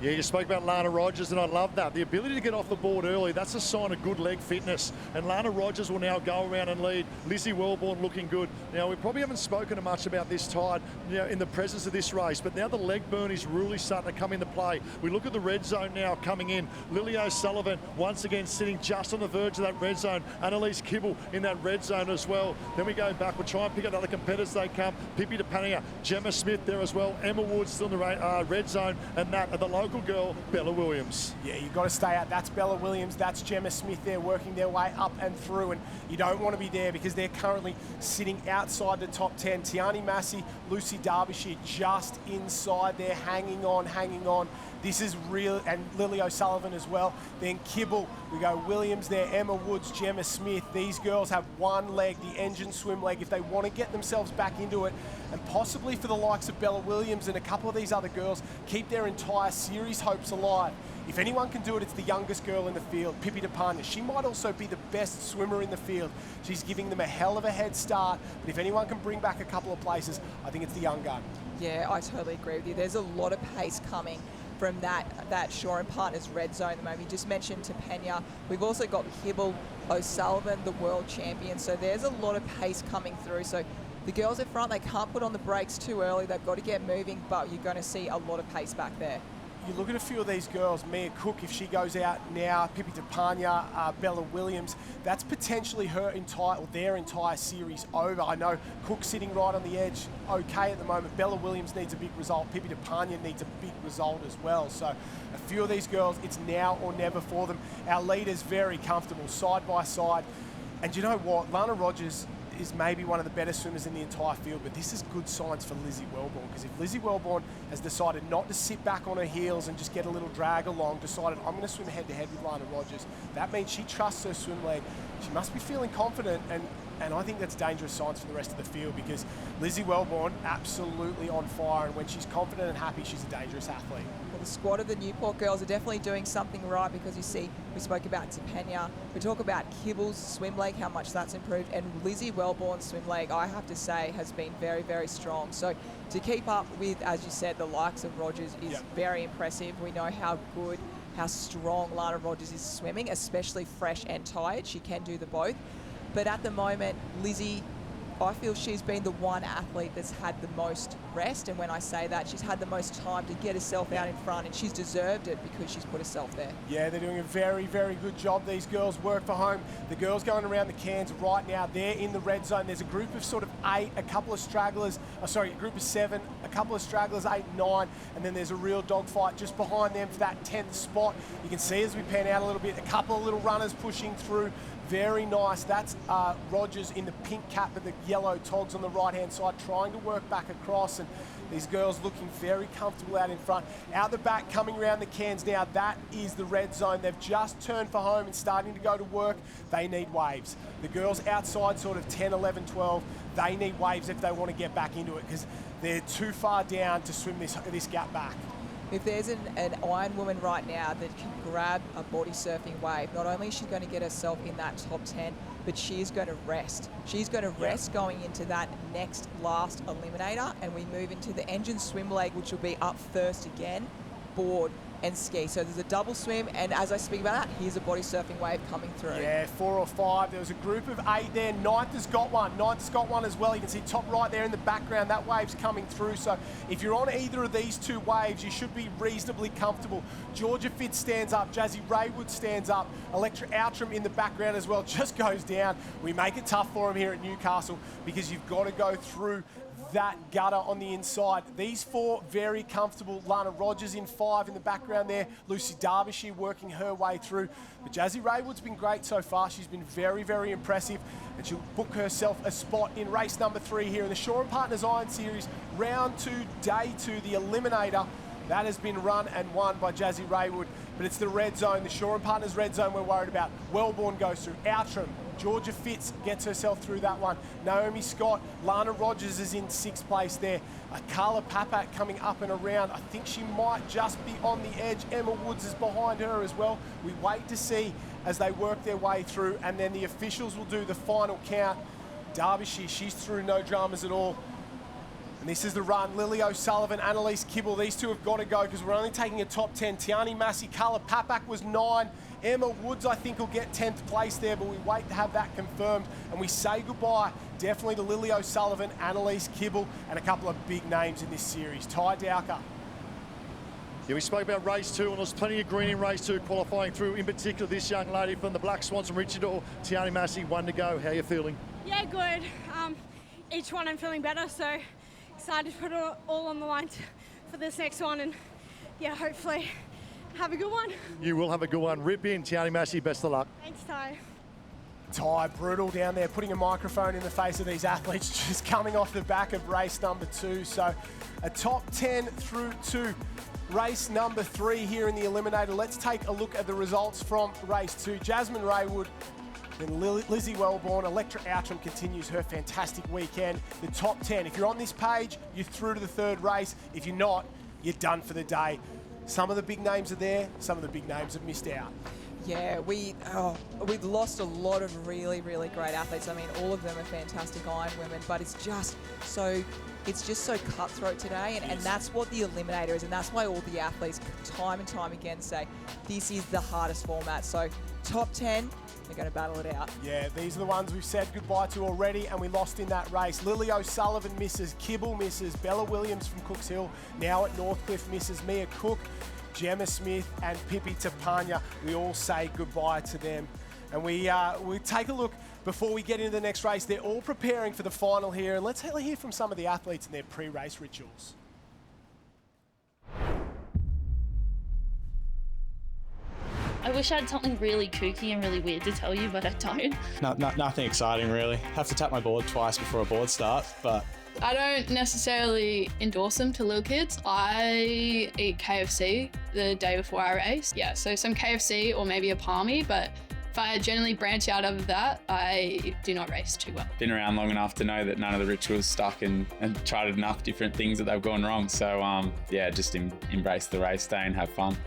Yeah, you spoke about Lana Rogers, and I love that. The ability to get off the board early, that's a sign of good leg fitness. And Lana Rogers will now go around and lead. Lizzie Wellborn looking good. Now, we probably haven't spoken much about this tide, in the presence of this race, but now the leg burn is really starting to come into play. We look at the red zone now coming in. Lily O'Sullivan once again sitting just on the verge of that red zone. Annalise Kibble in that red zone as well. Then we go back. We'll try and pick up other competitors as they come. Pippi Tapania, Gemma Smith there as well. Emma Woods still in the red zone, and that at the local girl, Bella Williams. Yeah, you've got to stay out. That's Bella Williams, that's Gemma Smith there working their way up and through, and you don't want to be there because they're currently sitting outside the top 10. Tiani Massey, Lucy Derbyshire just inside there, hanging on. This is real, and Lily O'Sullivan as well. Then Kibble, we go Williams there, Emma Woods, Gemma Smith. These girls have one leg, the engine swim leg, if they want to get themselves back into it, and possibly for the likes of Bella Williams and a couple of these other girls, keep their entire series hopes alive. If anyone can do it, it's the youngest girl in the field, Pippi Tapania. She might also be the best swimmer in the field. She's giving them a hell of a head start, but if anyone can bring back a couple of places, I think it's the young gun. Yeah, I totally agree with you. There's a lot of pace coming from that Shaw and Partners red zone at the moment. You just mentioned Tapenia. We've also got Kibble, O'Sullivan, the world champion. So there's a lot of pace coming through. So the girls at front, they can't put on the brakes too early. They've got to get moving, but you're going to see a lot of pace back there. You look at a few of these girls, Mia Cook, if she goes out now, Pippi Tapania, Bella Williams, that's potentially their entire series over. I know Cook sitting right on the edge, okay at the moment. Bella Williams needs a big result. Pippi Tapania needs a big result as well. So a few of these girls, it's now or never for them. Our leaders very comfortable, side by side. And you know what? Lana Rogers is maybe one of the better swimmers in the entire field, but this is good signs for Lizzie Wellborn, because if Lizzie Wellborn has decided not to sit back on her heels and just get a little drag along, decided I'm going to swim head-to-head with Lana Rogers, that means she trusts her swim leg. She must be feeling confident, and I think that's dangerous signs for the rest of the field, because Lizzie Wellborn absolutely on fire, and when she's confident and happy, she's a dangerous athlete. Well, the squad of the Newport girls are definitely doing something right, because you see, we spoke about Tapenia, we talk about Kibble's swim leg, how much that's improved, and Lizzie Wellborn's swim leg, I have to say, has been very, very strong. So to keep up with, as you said, the likes of Rogers is very impressive. We know how good, how strong Lana Rogers is swimming, especially fresh and tired. She can do the both. But at the moment, Lizzie, I feel she's been the one athlete that's had the most rest. And when I say that, she's had the most time to get herself out in front, and she's deserved it because she's put herself there. Yeah, they're doing a very, very good job. These girls work for home. The girls going around the cans right now, they're in the red zone. There's a group of sort of 8, a couple of stragglers, a group of 7, a couple of stragglers, 8 and 9, and then there's a real dogfight just behind them for that 10th spot. You can see as we pan out a little bit, a couple of little runners pushing through. Very nice. That's Rogers in the pink cap with the yellow togs on the right-hand side, trying to work back across, and these girls looking very comfortable out in front. Out the back, coming around the cans now, that is the red zone. They've just turned for home and starting to go to work. They need waves. The girls outside sort of 10, 11, 12, they need waves if they want to get back into it, because they're too far down to swim this gap back. If there's an Iron woman right now that can grab a body surfing wave, not only is she going to get herself in that top 10, but she's going to rest. She's going to rest going into that last eliminator, and we move into the engine swim leg, which will be up first again, board and ski. So there's a double swim, and as I speak about that, here's a body surfing wave coming through. Yeah, 4 or 5. There was a group of 8 there. Ninth has got one as well. You can see top right there in the background, that wave's coming through. So if you're on either of these 2 waves, you should be reasonably comfortable. Georgia Fitz stands up, Jazzy Raywood stands up, Electra Outram in the background as well, just goes down. We make it tough for him here at Newcastle, because you've got to go through that gutter on the inside. These 4 very comfortable. Lana Rogers in 5 in the background there. Lucy Derbyshire working her way through. But Jazzy Raywood's been great so far. She's been very, very impressive, and she'll book herself a spot in race number 3 here in the Shaw and Partners Iron Series, round 2, day 2, the Eliminator. That has been run and won by Jazzy Raywood, but it's the red zone, the Shaw and Partners red zone we're worried about. Wellborn goes through, Outram, Georgia Fitz gets herself through that one. Naomi Scott, Lana Rogers is in 6th place there. Carla Papak coming up and around. I think she might just be on the edge. Emma Woods is behind her as well. We wait to see as they work their way through, and then the officials will do the final count. Derbyshire, she's through, no dramas at all. And this is the run. Lily O'Sullivan, Annalise Kibble, these 2 have got to go, because we're only taking a top 10. Tiani Massey, Carla Papak was 9. Emma Woods, I think, will get 10th place there, but we wait to have that confirmed. And we say goodbye, definitely, to Lily O'Sullivan, Annalise Kibble, and a couple of big names in this series. Ty Dowker. Yeah, we spoke about race 2, and there was plenty of green in race 2 qualifying through, in particular this young lady from the Black Swans from Richardor, Tiani Massey, 1 to go. How are you feeling? Yeah, good. Each one I'm feeling better, so excited to put it all on the line for this next one, and yeah, hopefully have a good one. You will have a good one. Rip in, Tiani Massey, best of luck. Thanks, Ty. Ty, brutal down there, putting a microphone in the face of these athletes, just coming off the back of race number 2. So a top 10 through to race number 3 here in the Eliminator. Let's take a look at the results from race 2. Jasmine Raywood, then Lizzie Wellborn, Electra Outram continues her fantastic weekend. The top 10, if you're on this page, you're through to the 3rd race. If you're not, you're done for the day. Some of the big names are there, some of the big names have missed out. Yeah, we've lost a lot of really, really great athletes. I mean, all of them are fantastic Iron women, but it's just so cutthroat today, and that's what the Eliminator is, and that's why all the athletes time and time again say this is the hardest format. So top 10, they're going to battle it out. Yeah, these are the ones we've said goodbye to already, and we lost in that race. Lily O'Sullivan misses, Kibble misses, Bella Williams from Cooks Hill now at Northcliffe misses, Mia Cook, Gemma Smith and Pippi Tapanya. We all say goodbye to them. And we take a look before we get into the next race. They're all preparing for the final here, and let's hear from some of the athletes and their pre-race rituals. I wish I had something really kooky and really weird to tell you, but I don't. Nothing exciting really. Have to tap my board twice before a board start, but I don't necessarily endorse them to little kids. I eat KFC the day before I race. Yeah, so some KFC or maybe a palmy, but if I generally branch out of that, I do not race too well. Been around long enough to know that none of the rituals stuck and tried enough different things that they've gone wrong. So yeah, just embrace the race day and have fun.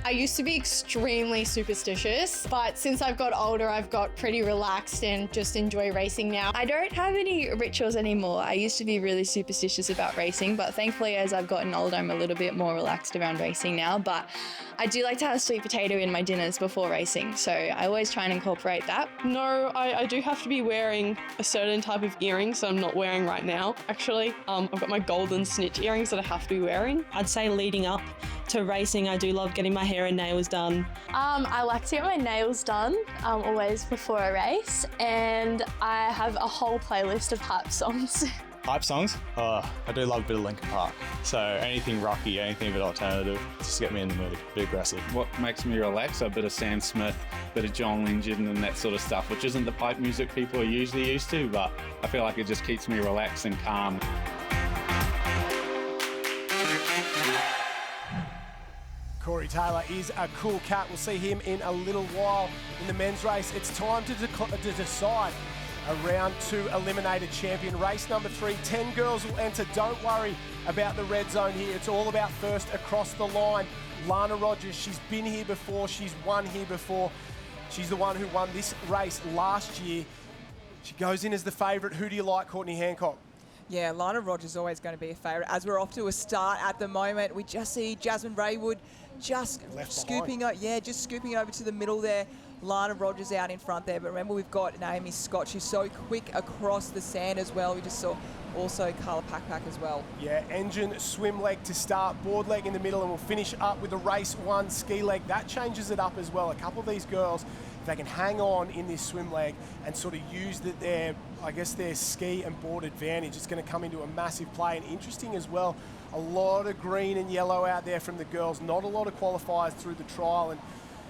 I used to be extremely superstitious, but since I've got older, I've got pretty relaxed and just enjoy racing now. I don't have any rituals anymore. I used to be really superstitious about racing, but thankfully as I've gotten older, I'm a little bit more relaxed around racing now. But I do like to have sweet potato in my dinners before racing, so I always try and incorporate that. No, I do have to be wearing a certain type of earrings that I'm not wearing right now. Actually, I've got my golden snitch earrings that I have to be wearing. I'd say leading up to racing, I do love getting my hair and nails done. I like to get my nails done always before a race, and I have a whole playlist of hype songs. Hype songs? I do love a bit of Linkin Park. So anything rocky, anything a bit alternative, just get me in the mood, a bit aggressive. What makes me relax? A bit of Sam Smith, a bit of John Legend and that sort of stuff, which isn't the pipe music people are usually used to, but I feel like it just keeps me relaxed and calm. Corey Taylor is a cool cat. We'll see him in a little while in the men's race. It's time to decide a round 2 Eliminator champion. Race number 3, 10 girls will enter. Don't worry about the red zone here. It's all about first across the line. Lana Rogers, she's been here before. She's won here before. She's the one who won this race last year. She goes in as the favourite. Who do you like, Courtney Hancock? Yeah, Lana Rogers is always going to be a favourite. As we're off to a start at the moment, we just see Jasmine Raywood just scooping over to the middle there. Lana Rogers out in front there, but remember we've got Naomi Scott. She's so quick across the sand as well. We just saw also Carla Packpack as well. Yeah, engine swim leg to start, board leg in the middle, and we'll finish up with the race 1 ski leg. That changes it up as well. A couple of these girls, if they can hang on in this swim leg and sort of use their ski and board advantage, it's going to come into a massive play. And interesting as well, a lot of green and yellow out there from the girls, not a lot of qualifiers through the trial, and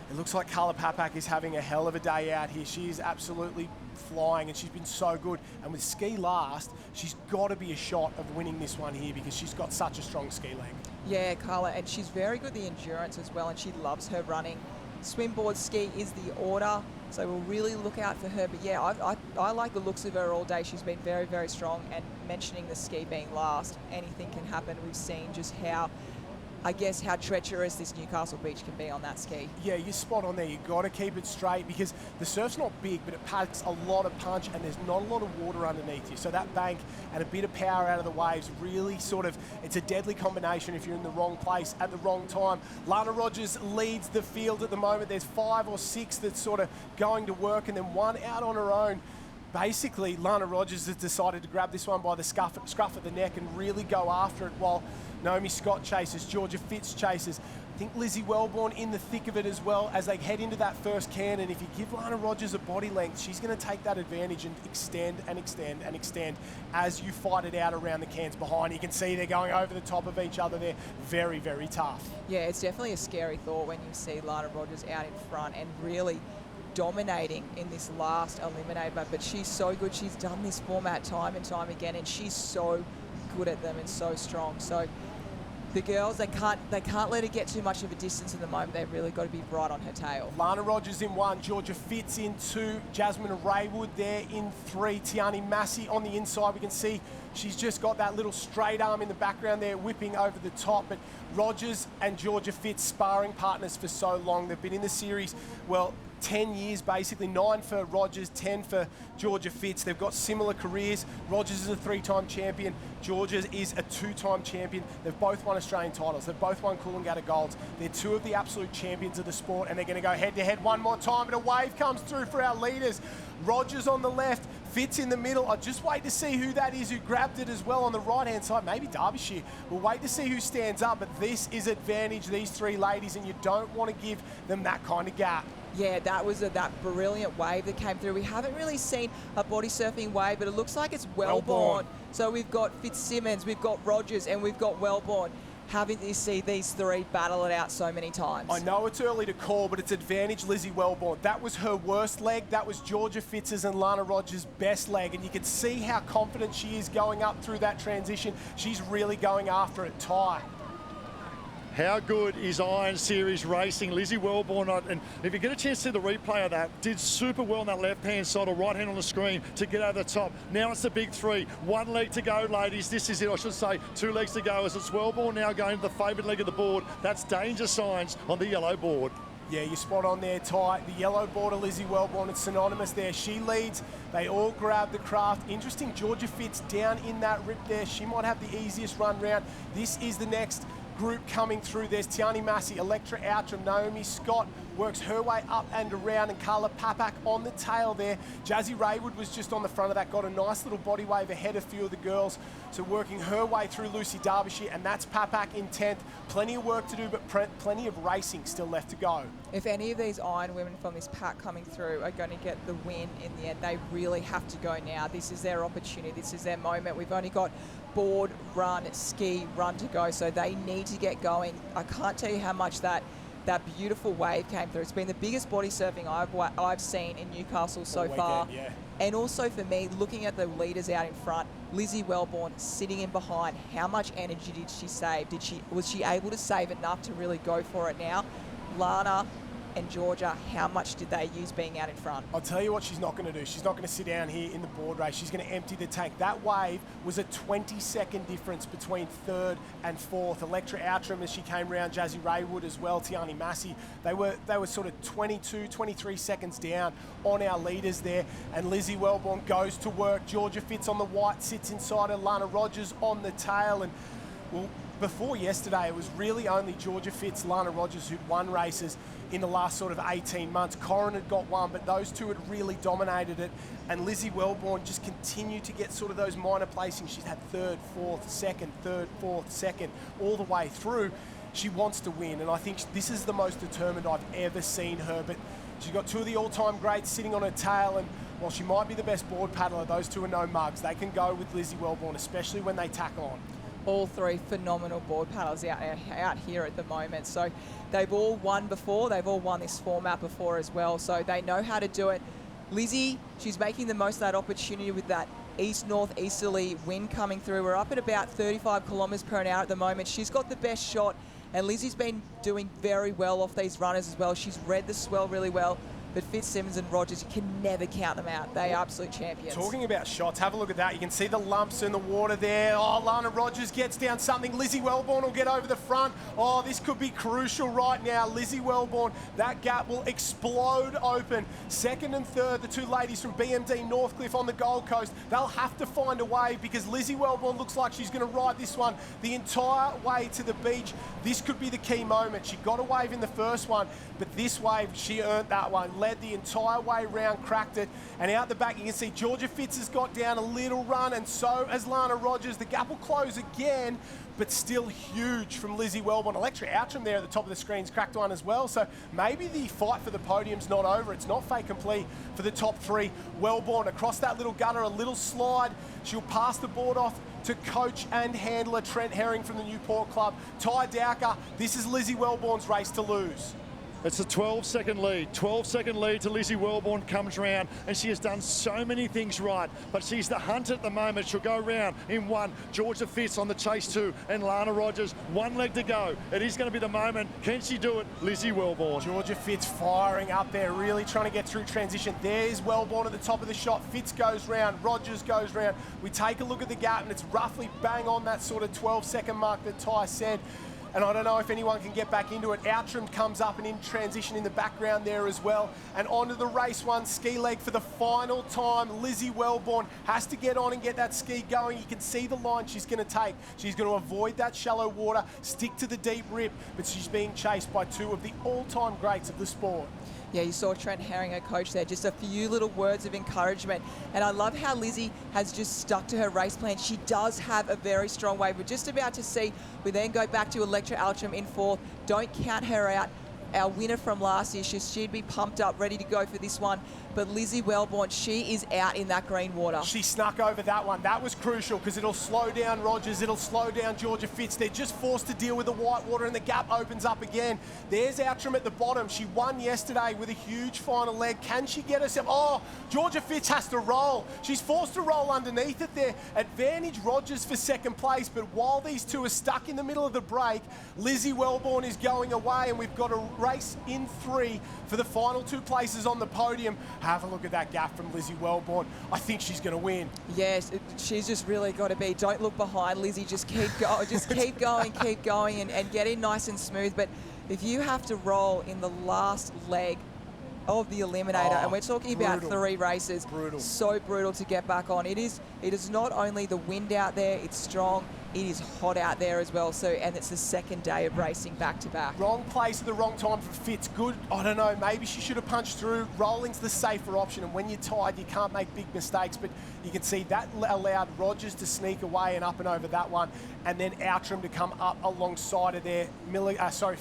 it looks like Carla Papak is having a hell of a day out here. She is absolutely flying and she's been so good. And with ski last, she's got to be a shot of winning this one here because she's got such a strong ski leg. Yeah, Carla, and she's very good at the endurance as well, and she loves her running. Swim, board, ski is the order, so we'll really look out for her. But yeah, I like the looks of her all day. She's been very, very strong, and mentioning the ski being last, anything can happen. We've seen just how treacherous this Newcastle beach can be on that ski. Yeah, you're spot on there. You've got to keep it straight because the surf's not big, but it packs a lot of punch and there's not a lot of water underneath you. So that bank and a bit of power out of the waves really it's a deadly combination if you're in the wrong place at the wrong time. Lana Rogers leads the field at the moment. There's 5 or 6 that's sort of going to work and then one out on her own. Basically, Lana Rogers has decided to grab this one by the scruff of the neck and really go after it while Naomi Scott chases, Georgia Fitz chases. I think Lizzie Wellborn in the thick of it as well as they head into that first can, and if you give Lana Rogers a body length, she's going to take that advantage and extend and extend and extend as you fight it out around the cans behind. You can see they're going over the top of each other. They're very, very tough. Yeah, it's definitely a scary thought when you see Lana Rogers out in front and really dominating in this last Eliminator, but she's so good. She's done this format time and time again, and she's so good at them and so strong. So the girls, they can't let her get too much of a distance at the moment. They've really got to be right on her tail. Lana Rogers in 1, Georgia Fitz in 2, Jasmine Raywood there in 3, Tiani Massey on the inside. We can see She's just got that little straight arm in the background there, whipping over the top. But Rogers and Georgia Fitz, sparring partners for so long. They've been in the series, well, 10 years basically, 9 for Rogers, 10 for Georgia Fitz. They've got similar careers. Rogers is a 3-time champion. Georgia is a 2-time champion. They've both won Australian titles. They've both won Coolangatta Golds. They're 2 of the absolute champions of the sport, and they're going to go head-to-head one more time, and a wave comes through for our leaders. Rogers on the left, Fitz in the middle. I'll just wait to see who that is who grabbed it as well on the right-hand side. Maybe Derbyshire. We'll wait to see who stands up, but this is advantage, these 3 ladies, and you don't want to give them that kind of gap. Yeah, that was that brilliant wave that came through. We haven't really seen a body surfing wave, but it looks like it's Wellborn. So we've got Fitzsimmons, we've got Rogers, and we've got Wellborn. Having to see these 3 battle it out so many times. I know it's early to call, but it's advantage Lizzie Wellborn. That was her worst leg. That was Georgia Fitz's and Lana Rogers' best leg. And you can see how confident she is going up through that transition. She's really going after it. Ty. How good is Iron Series racing? Lizzie Wellborn, and if you get a chance to see the replay of that, did super well on that left-hand side or right hand on the screen to get over the top. Now it's the big 3. 1 leg to go, ladies. This is it, I should say. 2 legs to go as it's Wellborn now going to the favoured leg of the board. That's danger signs on the yellow board. Yeah, you're spot on there, Ty. The yellow border, Lizzie Wellborn, it's synonymous there. She leads. They all grab the craft. Interesting, Georgia Fitz down in that rip there. She might have the easiest run round. This is the next group coming through. There's Tiani Massey, Electra Outram, Naomi Scott works her way up and around, and Carla Papak on the tail there. Jazzy Raywood was just on the front of that, got a nice little body wave ahead of a few of the girls. So working her way through Lucy Derbyshire, and that's Papak in 10th. Plenty of work to do, but plenty of racing still left to go. If any of these Iron women from this pack coming through are going to get the win in the end, they really have to go now. This is their opportunity. This is their moment. We've only got board, run, ski, run to go, so they need to get going. I can't tell you how much that beautiful wave came through. It's been the biggest body surfing I've seen in Newcastle so far. Yeah. And also for me, looking at the leaders out in front, Lizzie Wellborn sitting in behind, how much energy did she save? Was she able to save enough to really go for it now? Lana and Georgia, how much did they use being out in front? I'll tell you what she's not going to do. She's not going to sit down here in the board race. She's going to empty the tank. That wave was a 20-second difference between 3rd and 4th. Electra Outram, as she came around, Jazzy Raywood as well, Tiani Massey. They were sort of 22, 23 seconds down on our leaders there. And Lizzie Wellborn goes to work. Georgia Fitz on the white, sits inside her. Lana Rogers on the tail. And well, before yesterday, it was really only Georgia Fitz, Lana Rogers who'd won races in the last sort of 18 months. Corin had got one, but those two had really dominated it. And Lizzie Wellborn just continued to get sort of those minor placings. She's had 3rd, 4th, 2nd, 3rd, 4th, 2nd, all the way through. She wants to win, and I think this is the most determined I've ever seen her. But she's got 2 of the all-time greats sitting on her tail, and while she might be the best board paddler, those 2 are no mugs. They can go with Lizzie Wellborn, especially when they tack on. All 3 phenomenal board paddlers out here at the moment. So they've all won before. They've all won this format before as well. So they know how to do it. Lizzie, she's making the most of that opportunity with that east-north easterly wind coming through. We're up at about 35 kilometres per hour at the moment. She's got the best shot, and Lizzie's been doing very well off these runners as well. She's read the swell really well. But Fitzsimmons and Rogers, you can never count them out. They are absolute champions. Talking about shots, have a look at that. You can see the lumps in the water there. Oh, Lana Rogers gets down something. Lizzie Wellborn will get over the front. Oh, this could be crucial right now. Lizzie Wellborn, that gap will explode open. 2nd and 3rd, the 2 ladies from BMD Northcliffe on the Gold Coast. They'll have to find a wave because Lizzie Wellborn looks like she's going to ride this one the entire way to the beach. This could be the key moment. She got a wave in the first one, but this wave, she earned that one. Led the entire way round, cracked it, and out the back you can see Georgia Fitz has got down a little run, and so has Lana Rogers. The gap will close again, but still huge from Lizzie Wellborn. Electra Outram there at the top of the screen's cracked one as well, so maybe the fight for the podium's not over. It's not fait complete for the top 3. Wellborn across that little gutter, a little slide. She'll pass the board off to coach and handler Trent Herring from the Newport Club. Ty Dowker, this is Lizzie Wellborn's race to lose. It's a 12-second lead. 12-second lead to Lizzie Wellborn comes round, and she has done so many things right, but she's the hunt at the moment. She'll go round in one. Georgia Fitz on the chase two, and Lana Rogers, one leg to go. It is going to be the moment. Can she do it? Lizzie Wellborn. Georgia Fitz firing up there, really trying to get through transition. There's Wellborn at the top of the shot. Fitz goes round, Rogers goes round. We take a look at the gap, and it's roughly bang on that sort of 12-second mark that Ty said. And I don't know if anyone can get back into it. Outram comes up and in transition in the background there as well. And onto the race one ski leg for the final time. Lizzie Wellborn has to get on and get that ski going. You can see the line she's going to take. She's going to avoid that shallow water, stick to the deep rip, but she's being chased by two of the all-time greats of the sport. Yeah, you saw Trent Herring, her coach there, just a few little words of encouragement. And I love how Lizzie has just stuck to her race plan. She does have a very strong wave. We're just about to see. We then go back to Electra Altram in fourth. Don't count her out. Our winner from last year, she'd be pumped up, ready to go for this one. But Lizzie Wellborn, she is out in that green water. She snuck over that one. That was crucial because it'll slow down Rogers. It'll slow down Georgia Fitz. They're just forced to deal with the white water and the gap opens up again. There's Outram at the bottom. She won yesterday with a huge final leg. Can she get herself? Oh, Georgia Fitz has to roll. She's forced to roll underneath it there. Advantage Rogers for second place. But while these two are stuck in the middle of the break, Lizzie Wellborn is going away and we've got a race in three for the final two places on the podium. Have a look at that gap from Lizzie Wellborn. I think she's going to win. Yes, she's just really got to be. Don't look behind, Lizzie. Just keep going. Just keep going, and get in nice and smooth. But if you have to roll in the last leg of the Eliminator, and we're talking about three races, so brutal to get back on. It is not only the wind out there, it's strong. It is hot out there as well, and it's the second day of racing back to back. Wrong place at the wrong time for Fitz. Good, I don't know, maybe she should have punched through. Rolling's the safer option, and when you're tired, you can't make big mistakes, but you can see that allowed Rogers to sneak away and up and over that one, and then Outram to come up alongside of there.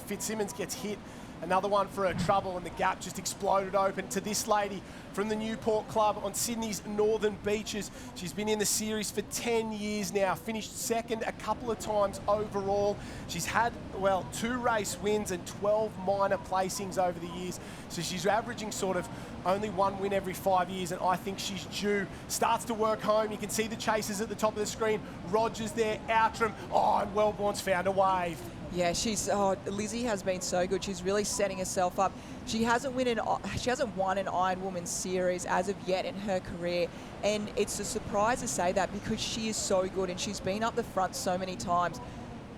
Fitzsimmons gets hit. Another one for her trouble, and the gap just exploded open to this lady from the Newport Club on Sydney's Northern Beaches. She's been in the series for 10 years now, finished second a couple of times overall. She's had, well, 2 race wins and 12 minor placings over the years. So she's averaging sort of only 1 win every 5 years, and I think she's due. Starts to work home. You can see the chasers at the top of the screen. Rogers there, Outram. Oh, and Wellborn's found a wave. Yeah, Lizzie has been so good. She's really setting herself up. She hasn't won an Iron Woman series as of yet in her career, and it's a surprise to say that because she is so good and she's been up the front so many times.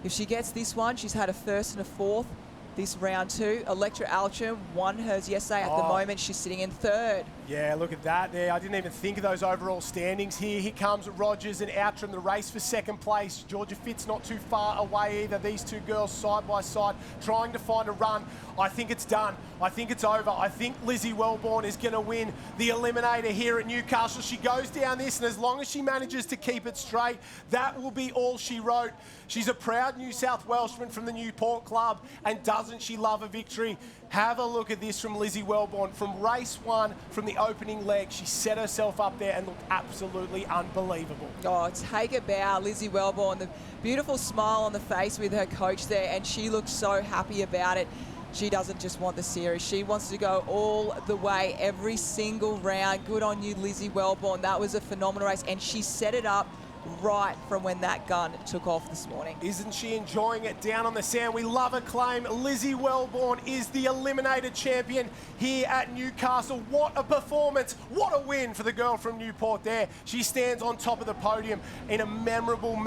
If she gets this one, she's had a first and a fourth this round 2. Electra Altram won hers yesterday. At the moment, she's sitting in third. Yeah, look at that there. I didn't even think of those overall standings here. Here comes Rogers and Outram, the race for second place. Georgia Fitz not too far away either. These two girls side by side trying to find a run. I think it's done. I think it's over. I think Lizzie Wellborn is going to win the Eliminator here at Newcastle. She goes down this, and as long as she manages to keep it straight, that will be all she wrote. She's a proud New South Welshman from the Newport Club, and doesn't she love a victory? Have a look at this from Lizzie Wellborn. From race 1, from the opening leg, she set herself up there and looked absolutely unbelievable. Oh, take a bow, Lizzie Wellborn. The beautiful smile on the face with her coach there, and she looks so happy about it. She doesn't just want the series. She wants to go all the way, every single round. Good on you, Lizzie Wellborn. That was a phenomenal race, and she set it up right from when that gun took off this morning. Isn't she enjoying it down on the sand? We love her claim. Lizzie Wellborn is the Eliminator champion here at Newcastle. What a performance. What a win for the girl from Newport there. She stands on top of the podium in a memorable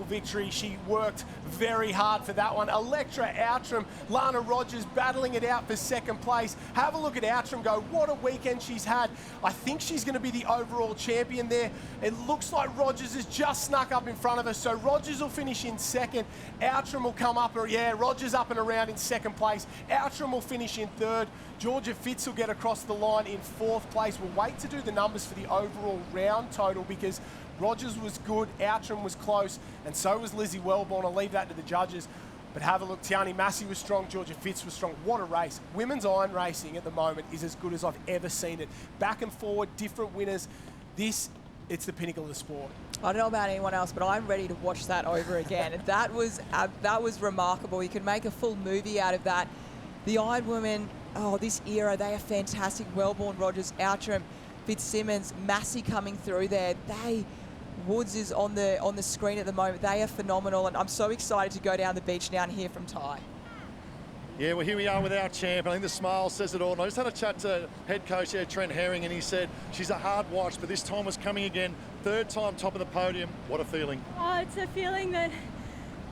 victory. She worked very hard for that one. Electra Outram, Lana Rogers battling it out for second place. Have a look at Outram go. What a weekend she's had. I think she's going to be the overall champion there. It looks like Rogers has just snuck up in front of her, so Rogers will finish in second. Outram will come up, Rogers up and around in second place. Outram will finish in third. Georgia Fitz will get across the line in fourth place. We'll wait to do the numbers for the overall round total because Rogers was good, Outram was close, and so was Lizzie Wellborn. I'll leave that to the judges. But have a look, Tiani Massey was strong, Georgia Fitz was strong. What a race. Women's iron racing at the moment is as good as I've ever seen it. Back and forward, different winners. It's the pinnacle of the sport. I don't know about anyone else, but I'm ready to watch that over again. That was remarkable. You could make a full movie out of that. The Iron Woman, this era, they are fantastic. Wellborn, Rogers, Outram, Fitzsimmons, Massey coming through there. Woods is on the screen at the moment. They are phenomenal, and I'm so excited to go down the beach now and hear from Ty. Yeah, well, here we are with our champ. I think the smile says it all. And I just had a chat to head coach there, Trent Herring, and he said she's a hard watch, but this time was coming again. Third time top of the podium. What a feeling. Oh, it's a feeling that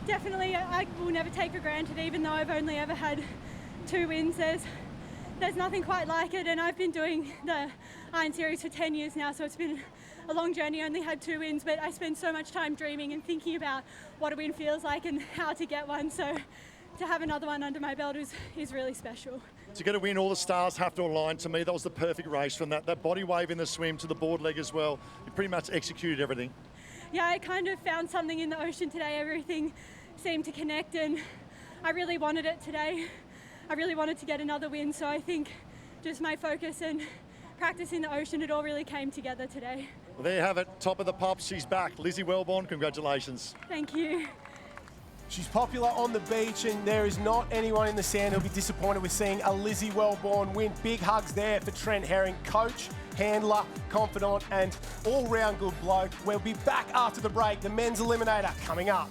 definitely I will never take for granted, even though I've only ever had 2 wins. There's nothing quite like it, and I've been doing the Iron Series for 10 years now, so it's been a long journey. I only had 2 wins, but I spend so much time dreaming and thinking about what a win feels like and how to get one. So to have another one under my belt is really special. To get a win, all the stars have to align. To me, that was the perfect race, from that body wave in the swim to the board leg as well. You pretty much executed everything. Yeah, I kind of found something in the ocean today. Everything seemed to connect, and I really wanted it today. I really wanted to get another win, so I think just my focus and practice in the ocean, it all really came together today. Well, there you have it. Top of the pops. She's back. Lizzie Wellborn, congratulations. Thank you. She's popular on the beach, and there is not anyone in the sand who'll be disappointed with seeing a Lizzie Wellborn win. Big hugs there for Trent Herring, coach, handler, confidant, and all-round good bloke. We'll be back after the break. The men's eliminator coming up.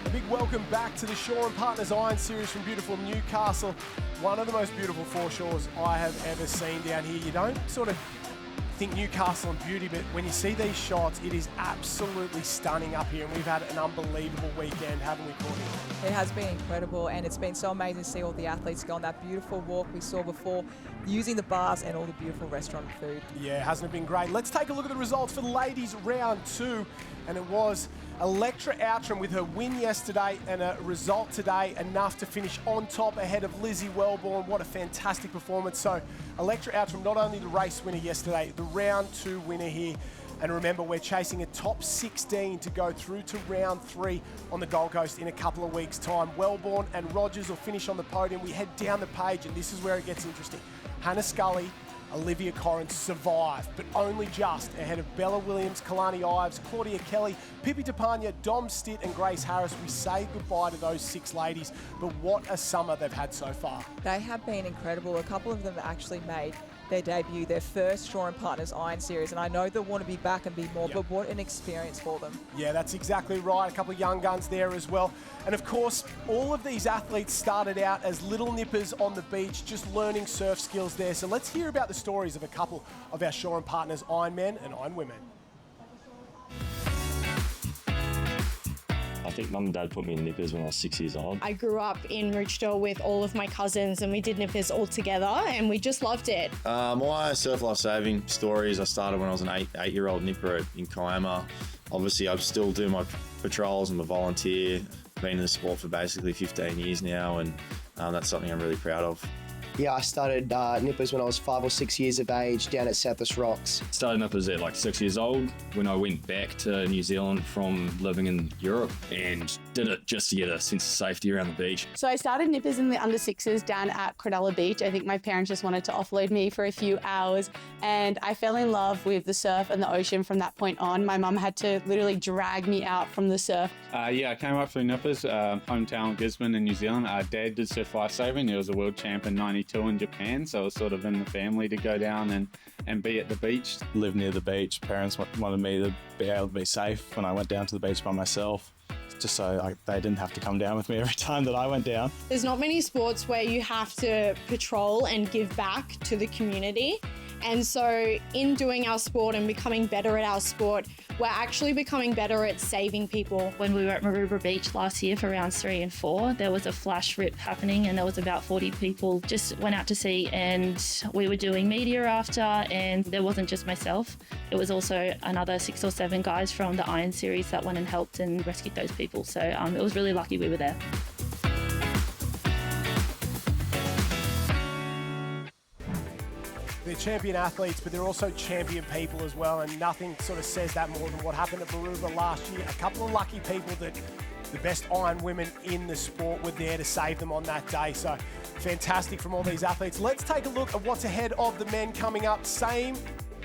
A big welcome back to the Shaw and Partners Iron Series from beautiful Newcastle. One of the most beautiful foreshores I have ever seen down here. You don't sort of think Newcastle and beauty, but when you see these shots, it is absolutely stunning up here, and we've had an unbelievable weekend, haven't we, Courtney? It has been incredible, and it's been so amazing to see all the athletes go on that beautiful walk we saw before, using the bars and all the beautiful restaurant food. Yeah, hasn't it been great? Let's take a look at the results for the ladies' round 2, and it was Electra Outram with her win yesterday and a result today enough to finish on top ahead of Lizzie Wellborn. What a fantastic performance. So Electra Outram, not only the race winner yesterday, the round 2 winner here. And remember, we're chasing a top 16 to go through to round 3 on the Gold Coast in a couple of weeks' time. Wellborn and Rogers will finish on the podium. We head down the page, and this is where it gets interesting. Hannah Scully, Olivia Corrin survived, but only just ahead of Bella Williams, Kalani Ives, Claudia Kelly, Pippi Tapania, Dom Stitt and Grace Harris. We say goodbye to those 6 ladies, but what a summer they've had so far. They have been incredible. A couple of them actually made their debut, their first Shaw and Partners Iron Series, and I know they want to be back and be more, but what an experience for them. Yeah, that's exactly right. A couple of young guns there as well. And of course, all of these athletes started out as little nippers on the beach, just learning surf skills there. So let's hear about the stories of a couple of our Shaw and Partners Iron Men and Iron Women. I think Mum and Dad put me in nippers when I was 6 years old. I grew up in Richdale with all of my cousins, and we did nippers all together, and we just loved it. My surf life saving stories, I started when I was an eight-year-old nipper in Kiama. Obviously, I still do my patrols. I'm a volunteer. Been in the sport for basically 15 years now, and that's something I'm really proud of. Yeah, I started nippers when I was 5 or 6 years of age down at Southwest Rocks. Started nippers at like 6 years old when I went back to New Zealand from living in Europe, and did it just to get a sense of safety around the beach. So I started nippers in the under 6s down at Cronulla Beach. I think my parents just wanted to offload me for a few hours, and I fell in love with the surf and the ocean from that point on. My mum had to literally drag me out from the surf. Yeah, I came up through nippers, hometown Gisborne in New Zealand. Dad did surf lifesaving. He was a world champ in '92 in Japan, so it was sort of in the family to go down and be at the beach. Live near the beach. Parents wanted me to be able to be safe when I went down to the beach by myself, just so they didn't have to come down with me every time that I went down. There's not many sports where you have to patrol and give back to the community. And so in doing our sport and becoming better at our sport, we're actually becoming better at saving people. When we were at Maroubra Beach last year for rounds 3 and 4, there was a flash rip happening, and there was about 40 people just went out to sea, and we were doing media after, and there wasn't just myself. It was also another 6 or 7 guys from the Iron Series that went and helped and rescued those people. So it was really lucky we were there. They're champion athletes, but they're also champion people as well, and nothing sort of says that more than what happened at Maroubra last year. A couple of lucky people that the best Iron women in the sport were there to save them on that day. So fantastic from all these athletes. Let's take a look at what's ahead of the men coming up. Same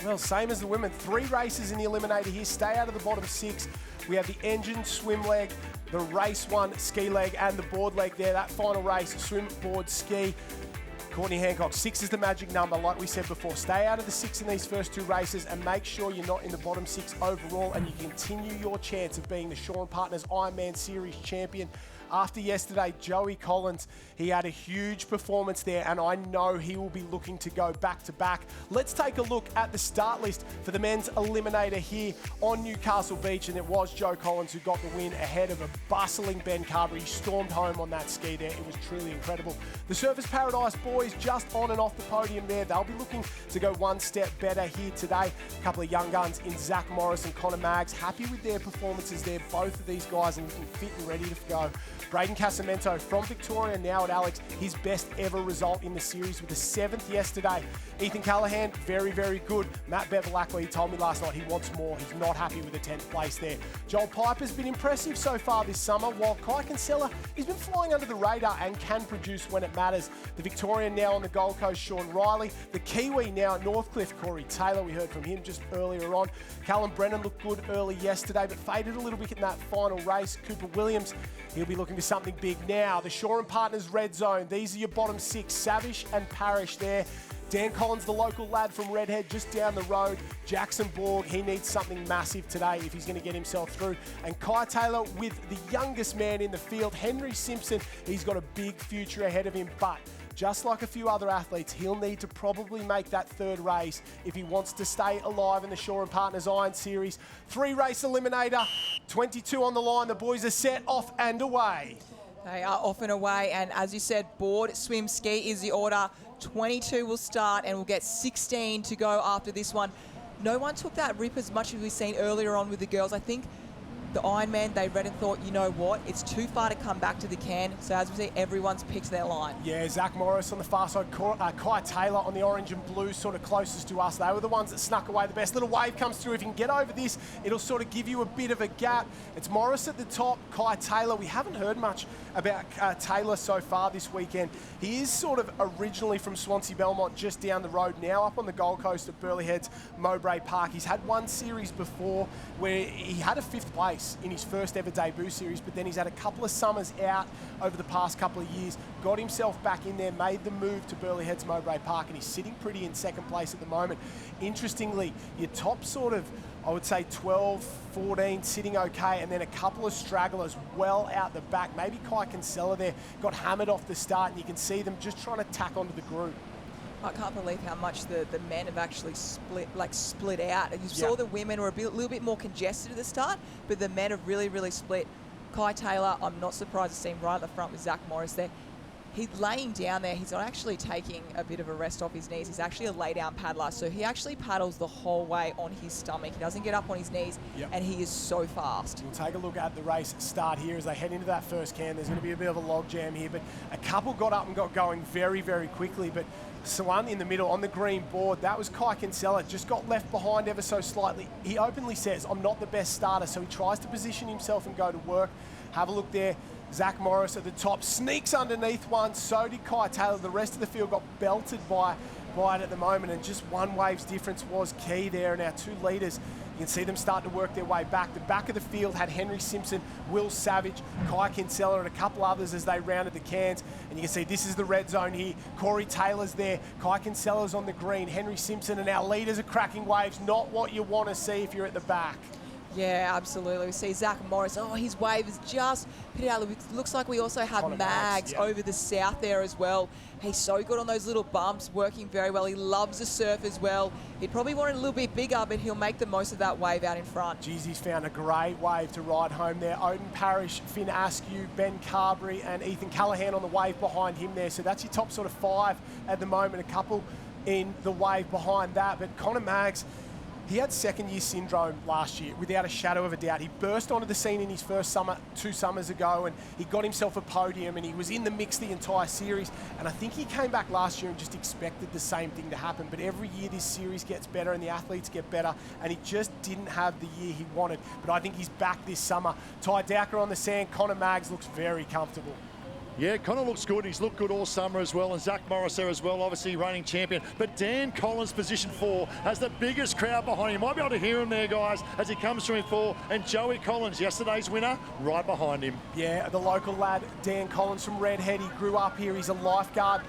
Well, same as the women. 3 races in the Eliminator here. Stay out of the bottom 6. We have the engine swim leg, the race 1 ski leg, and the board leg there. That final race, swim, board, ski. Courtney Hancock, 6 is the magic number, like we said before. Stay out of the 6 in these first 2 races and make sure you're not in the bottom 6 overall, and you continue your chance of being the Shaw & Partners Ironman Series champion. After yesterday, Joey Collins, he had a huge performance there, and I know he will be looking to go back-to-back. Let's take a look at the start list for the men's Eliminator here on Newcastle Beach, and it was Joe Collins who got the win ahead of a bustling Ben Carberry. He stormed home on that ski there. It was truly incredible. The Surfers Paradise boys just on and off the podium there. They'll be looking to go one step better here today. A couple of young guns in Zach Morris and Connor Maggs. Happy with their performances there. Both of these guys are looking fit and ready to go. Braden Casamento from Victoria, now at Alex, his best ever result in the series with the 7th yesterday. Ethan Callahan, very, very good. Matt Bevilacqua, he told me last night he wants more. He's not happy with the 10th place there. Joel Piper's been impressive so far this summer, while Kai Kinsella, he's been flying under the radar and can produce when it matters. The Victorian now on the Gold Coast, Sean Riley. The Kiwi now at Northcliffe, Corey Taylor. We heard from him just earlier on. Callum Brennan looked good early yesterday, but faded a little bit in that final race. Cooper Williams, he'll be looking for something big now. The Shaw & Partners Red Zone. These are your bottom 6. Savish and Parrish there. Dan Collins, the local lad from Redhead, just down the road. Jackson Borg, he needs something massive today if he's going to get himself through. And Kai Taylor with the youngest man in the field, Henry Simpson. He's got a big future ahead of him, but just like a few other athletes, he'll need to probably make that 3rd race if he wants to stay alive in the Shaw & Partners Iron Series. 3-race Eliminator, 22 on the line. The boys are set, off and away. They are off and away, and as you said, board, swim, ski is the order. 22 will start, and we'll get 16 to go after this one. No one took that rip as much as we've seen earlier on with the girls. I think the Ironman, they read and thought, you know what, it's too far to come back to the can. So as we see, everyone's picked their line. Yeah, Zach Morris on the far side, Kai Taylor on the orange and blue, sort of closest to us. They were the ones that snuck away the best. Little wave comes through. If you can get over this, it'll sort of give you a bit of a gap. It's Morris at the top, Kai Taylor. We haven't heard much about Taylor so far this weekend. He is sort of originally from Swansea Belmont, just down the road, now up on the Gold Coast at Burleigh Heads Mowbray Park. He's had one series before where he had a 5th place in his first ever debut series, but then he's had a couple of summers out over the past couple of years, got himself back in there, made the move to Burleigh Heads Mowbray Park, and he's sitting pretty in 2nd place at the moment. Interestingly, your top sort of, I would say 12, 14 sitting okay, and then a couple of stragglers well out the back. Maybe Kai Kinsella there got hammered off the start, and you can see them just trying to tack onto the group. I can't believe how much the men have actually split out. And you saw the women were a little bit more congested at the start, but the men have really, really split. Kai Taylor, I'm not surprised to see him right at the front with Zach Morris there. He's laying down there. He's not actually taking a bit of a rest off his knees. He's actually a lay-down paddler, so he actually paddles the whole way on his stomach. He doesn't get up on his knees, and he is so fast. We'll take a look at the race start here as they head into that first can. There's going to be a bit of a log jam here, but a couple got up and got going very, very quickly. But Swan in the middle on the green board, that was Kai Kinsella, just got left behind ever so slightly. He openly says, I'm not the best starter, so he tries to position himself and go to work. Have a look there. Zach Morris at the top, sneaks underneath one, so did Kai Taylor. The rest of the field got belted by it at the moment, and just one wave's difference was key there. And our 2 leaders, you can see them start to work their way back. The back of the field had Henry Simpson, Will Savage, Kai Kinsella, and a couple others as they rounded the cans. And you can see this is the red zone here. Corey Taylor's there, Kai Kinsella's on the green, Henry Simpson, and our leaders are cracking waves. Not what you want to see if you're at the back. Yeah, absolutely. We see Zach Morris. Oh, his wave is just put out. It looks like we also have Maggs over the south there as well. He's so good on those little bumps, working very well. He loves the surf as well. He'd probably want it a little bit bigger, but he'll make the most of that wave out in front. Geez, he's found a great wave to ride home there. Odin Parrish, Finn Askew, Ben Carberry, and Ethan Callahan on the wave behind him there. So that's your top sort of 5 at the moment. A couple in the wave behind that. But Connor Maggs, he had 2nd-year syndrome last year, without a shadow of a doubt. He burst onto the scene in his first summer, 2 summers ago, and he got himself a podium, and he was in the mix the entire series. And I think he came back last year and just expected the same thing to happen. But every year this series gets better and the athletes get better, and he just didn't have the year he wanted. But I think he's back this summer. Ty Dowker on the sand. Connor Maggs looks very comfortable. Yeah, Connor looks good. He's looked good all summer as well. And Zach Morris there as well, obviously reigning champion. But Dan Collins, position 4, has the biggest crowd behind him. You might be able to hear him there, guys, as he comes through in 4. And Joey Collins, yesterday's winner, right behind him. Yeah, the local lad, Dan Collins from Redhead. He grew up here. He's a lifeguard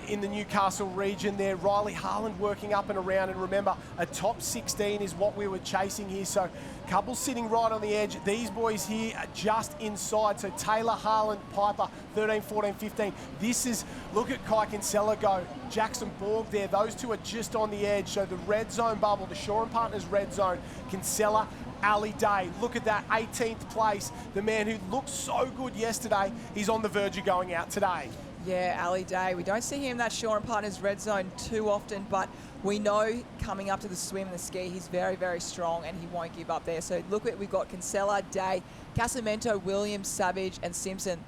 in the Newcastle region there. Riley Harland working up and around. And remember, a top 16 is what we were chasing here. So couples sitting right on the edge. These boys here are just inside. So Taylor, Harland, Piper, 13, 14, 15. This is, look at Kai Kinsella go. Jackson Borg there. Those two are just on the edge. So the red zone bubble, the Shaw and Partners red zone. Kinsella, Ali Day. Look at that, 18th place. The man who looked so good yesterday, he's on the verge of going out today. Yeah, Ali Day. We don't see him in that Shaw and Partners red zone too often, but we know coming up to the swim and the ski, he's very, very strong and he won't give up there. So look at, we've got Kinsella, Day, Casamento, Williams, Savage and Simpson.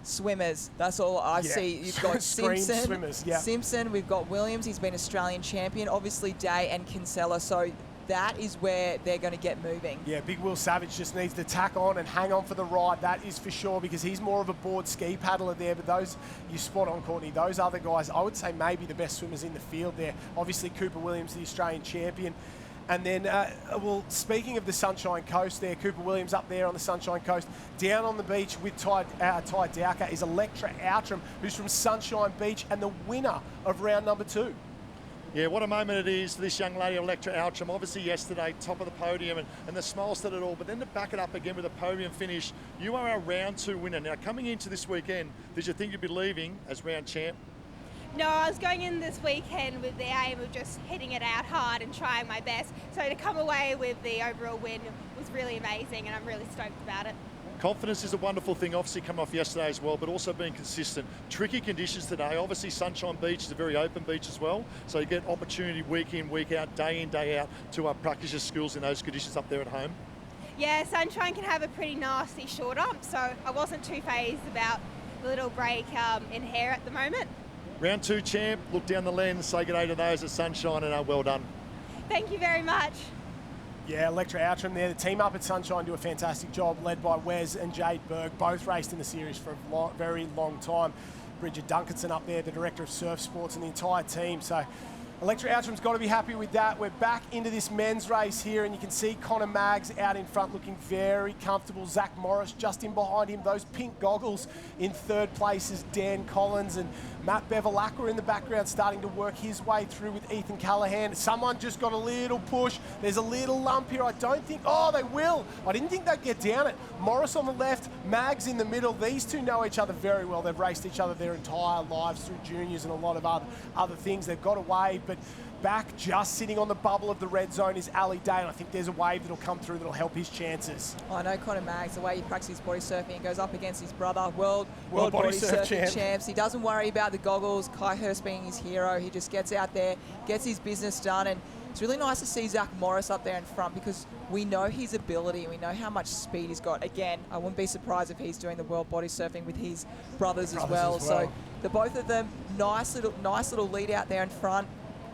Swimmers, that's all I see. You've got Simpson, swimmers, yeah. Simpson, we've got Williams, he's been Australian champion, obviously Day and Kinsella. So that is where they're going to get moving. Yeah, Big Will Savage just needs to tack on and hang on for the ride, that is for sure, because he's more of a board ski paddler there. But those, you spot on, Courtney, those other guys, I would say maybe the best swimmers in the field there. Obviously, Cooper Williams, the Australian champion. And then, well, speaking of the Sunshine Coast there, Cooper Williams up there on the Sunshine Coast. Down on the beach with Ty Dowker is Electra Outram, who's from Sunshine Beach and the winner of round number 2. Yeah, what a moment it is for this young lady, Electra Outram. Obviously yesterday, top of the podium and the smile said it all. But then to back it up again with a podium finish, you are our round 2 winner. Now, coming into this weekend, did you think you'd be leaving as round champ? No, I was going in this weekend with the aim of just hitting it out hard and trying my best. So to come away with the overall win was really amazing and I'm really stoked about it. Confidence is a wonderful thing, obviously coming off yesterday as well, but also being consistent. Tricky conditions today. Obviously Sunshine Beach is a very open beach as well, so you get opportunity week in, week out, day in, day out to practice your skills in those conditions up there at home. Yeah, Sunshine can have a pretty nasty short up, so I wasn't too phased about the little break in hair at the moment. Round 2 champ, look down the lens, say good day to those at Sunshine and well done. Thank you very much. Yeah, Electra Outram there. The team up at Sunshine do a fantastic job, led by Wes and Jade Berg. Both raced in the series for a very long time. Bridget Duncanson up there, the Director of Surf Sports, and the entire team. So Electra Outram's got to be happy with that. We're back into this men's race here, and you can see Connor Maggs out in front looking very comfortable. Zach Morris just in behind him. Those pink goggles in 3rd place is Dan Collins, and Matt Bevilacqua in the background starting to work his way through with Ethan Callahan. Someone just got a little push. There's a little lump here. I don't think, oh, they will. I didn't think they'd get down it. Morris on the left, Maggs in the middle. These two know each other very well. They've raced each other their entire lives through juniors and a lot of other things. They've got a wave, but back just sitting on the bubble of the red zone is Ali Day, and I think there's a wave that'll come through that'll help his chances. I know Connor Maggs, the way he practices body surfing and goes up against his brother, world body surfing champs. He doesn't worry about the goggles, Kai Hurst being his hero. He just gets out there, gets his business done, and it's really nice to see Zach Morris up there in front because we know his ability and we know how much speed he's got. Again, I wouldn't be surprised if he's doing the world body surfing with his brothers as well. So the both of them, nice little lead out there in front.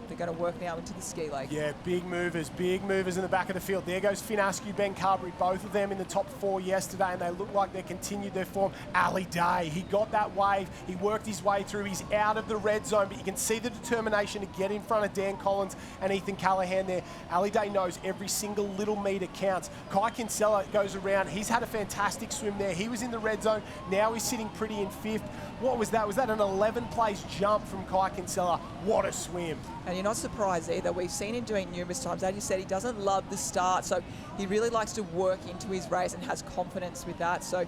They're going to work now into the ski lake. Yeah, big movers in the back of the field. There goes Finn Askew, Ben Carberry, both of them in the top 4 yesterday, and they look like they continued their form. Ali Day, he got that wave. He worked his way through. He's out of the red zone, but you can see the determination to get in front of Dan Collins and Ethan Callahan there. Ali Day knows every single little metre counts. Kai Kinsella goes around. He's had a fantastic swim there. He was in the red zone. Now he's sitting pretty in 5th. What was that? Was that an 11th place jump from Kai Kinsella? What a swim. And you're not surprised either. We've seen him doing numerous times. As you said, he doesn't love the start, so he really likes to work into his race and has confidence with that. So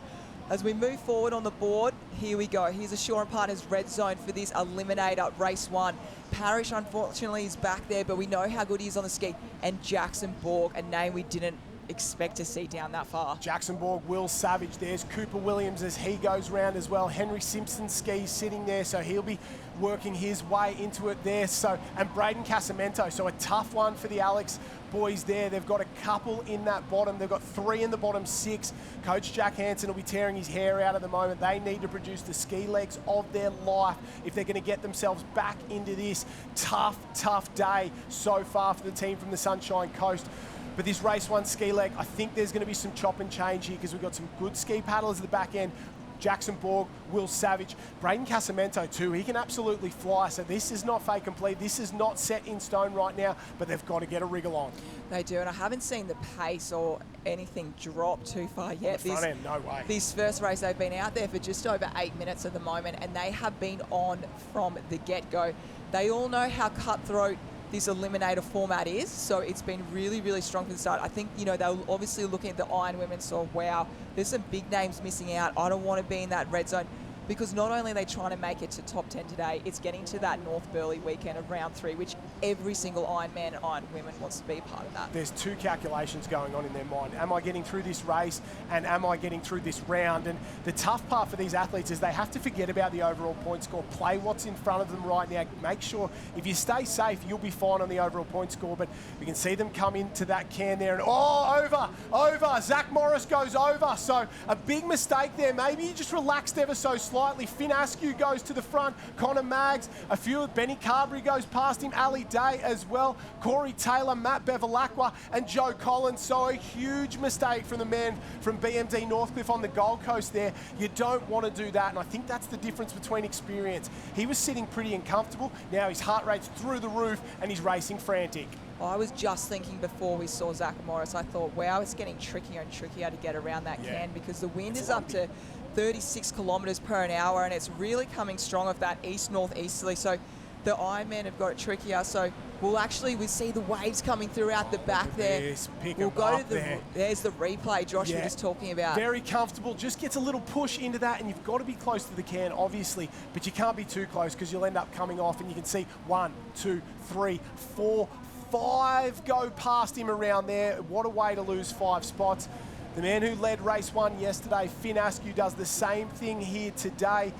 as we move forward on the board, here we go. Here's a Shaw and Partners red zone for this Eliminator Race 1. Parrish, unfortunately, is back there, but we know how good he is on the ski. And Jackson Borg, a name we didn't expect to see down that far. Jackson Borg, Will Savage, there's Cooper Williams as he goes round as well. Henry Simpson skis sitting there, so he'll be working his way into it there. So, and Braden Casamento, so a tough one for the Alex boys there. They've got a couple in that bottom. They've got 3 in the bottom 6. Coach Jack Hansen will be tearing his hair out at the moment. They need to produce the ski legs of their life if they're going to get themselves back into this tough day so far for the team from the Sunshine Coast. But this race 1 ski leg, I think there's going to be some chop and change here because we've got some good ski paddlers at the back end. Jackson Borg, Will Savage, Braden Casamento too. He can absolutely fly. So this is not fake complete. This is not set in stone right now, but they've got to get a wriggle on. They do, and I haven't seen the pace or anything drop too far yet. On the front end, no way. This first race, they've been out there for just over 8 minutes at the moment, and they have been on from the get-go. They all know how cutthroat this Eliminator format is, so it's been really, really strong from the start. I think, you know, they were obviously looking at the Iron Women, so wow, there's some big names missing out. I don't want to be in that red zone, because not only are they trying to make it to top 10 today, it's getting to that North Burleigh weekend of round 3, which every single Ironman and Iron Women wants to be a part of that. There's two calculations going on in their mind. Am I getting through this race, and am I getting through this round? And the tough part for these athletes is they have to forget about the overall point score, play what's in front of them right now, make sure if you stay safe, you'll be fine on the overall point score. But we can see them come into that can there, and over. Zach Morris goes over. So a big mistake there. Maybe he just relaxed ever so slightly. Finn Askew goes to the front. Connor Maggs, a few. Benny Carberry goes past him. Ali Day as well. Corey Taylor, Matt Bevilacqua, and Joe Collins. So a huge mistake from the man from BMD Northcliffe on the Gold Coast there. You don't want to do that, and I think that's the difference between experience. He was sitting pretty uncomfortable. Now his heart rate's through the roof, and he's racing frantic. I was just thinking before we saw Zach Morris, I thought, wow, it's getting trickier and trickier to get around that can, because the wind is up to 36 kilometres per hour, and it's really coming strong of that east-northeasterly. So the Ironmen have got it trickier. So we see the waves coming through out the back there. We'll go to there's the replay Josh was just talking about. Very comfortable, just gets a little push into that, and you've got to be close to the can, obviously, but you can't be too close because you'll end up coming off, and you can see 1, 2, 3, 4, 5 go past him around there. What a way to lose 5 spots. The man who led race 1 yesterday, Finn Askew, does the same thing here today.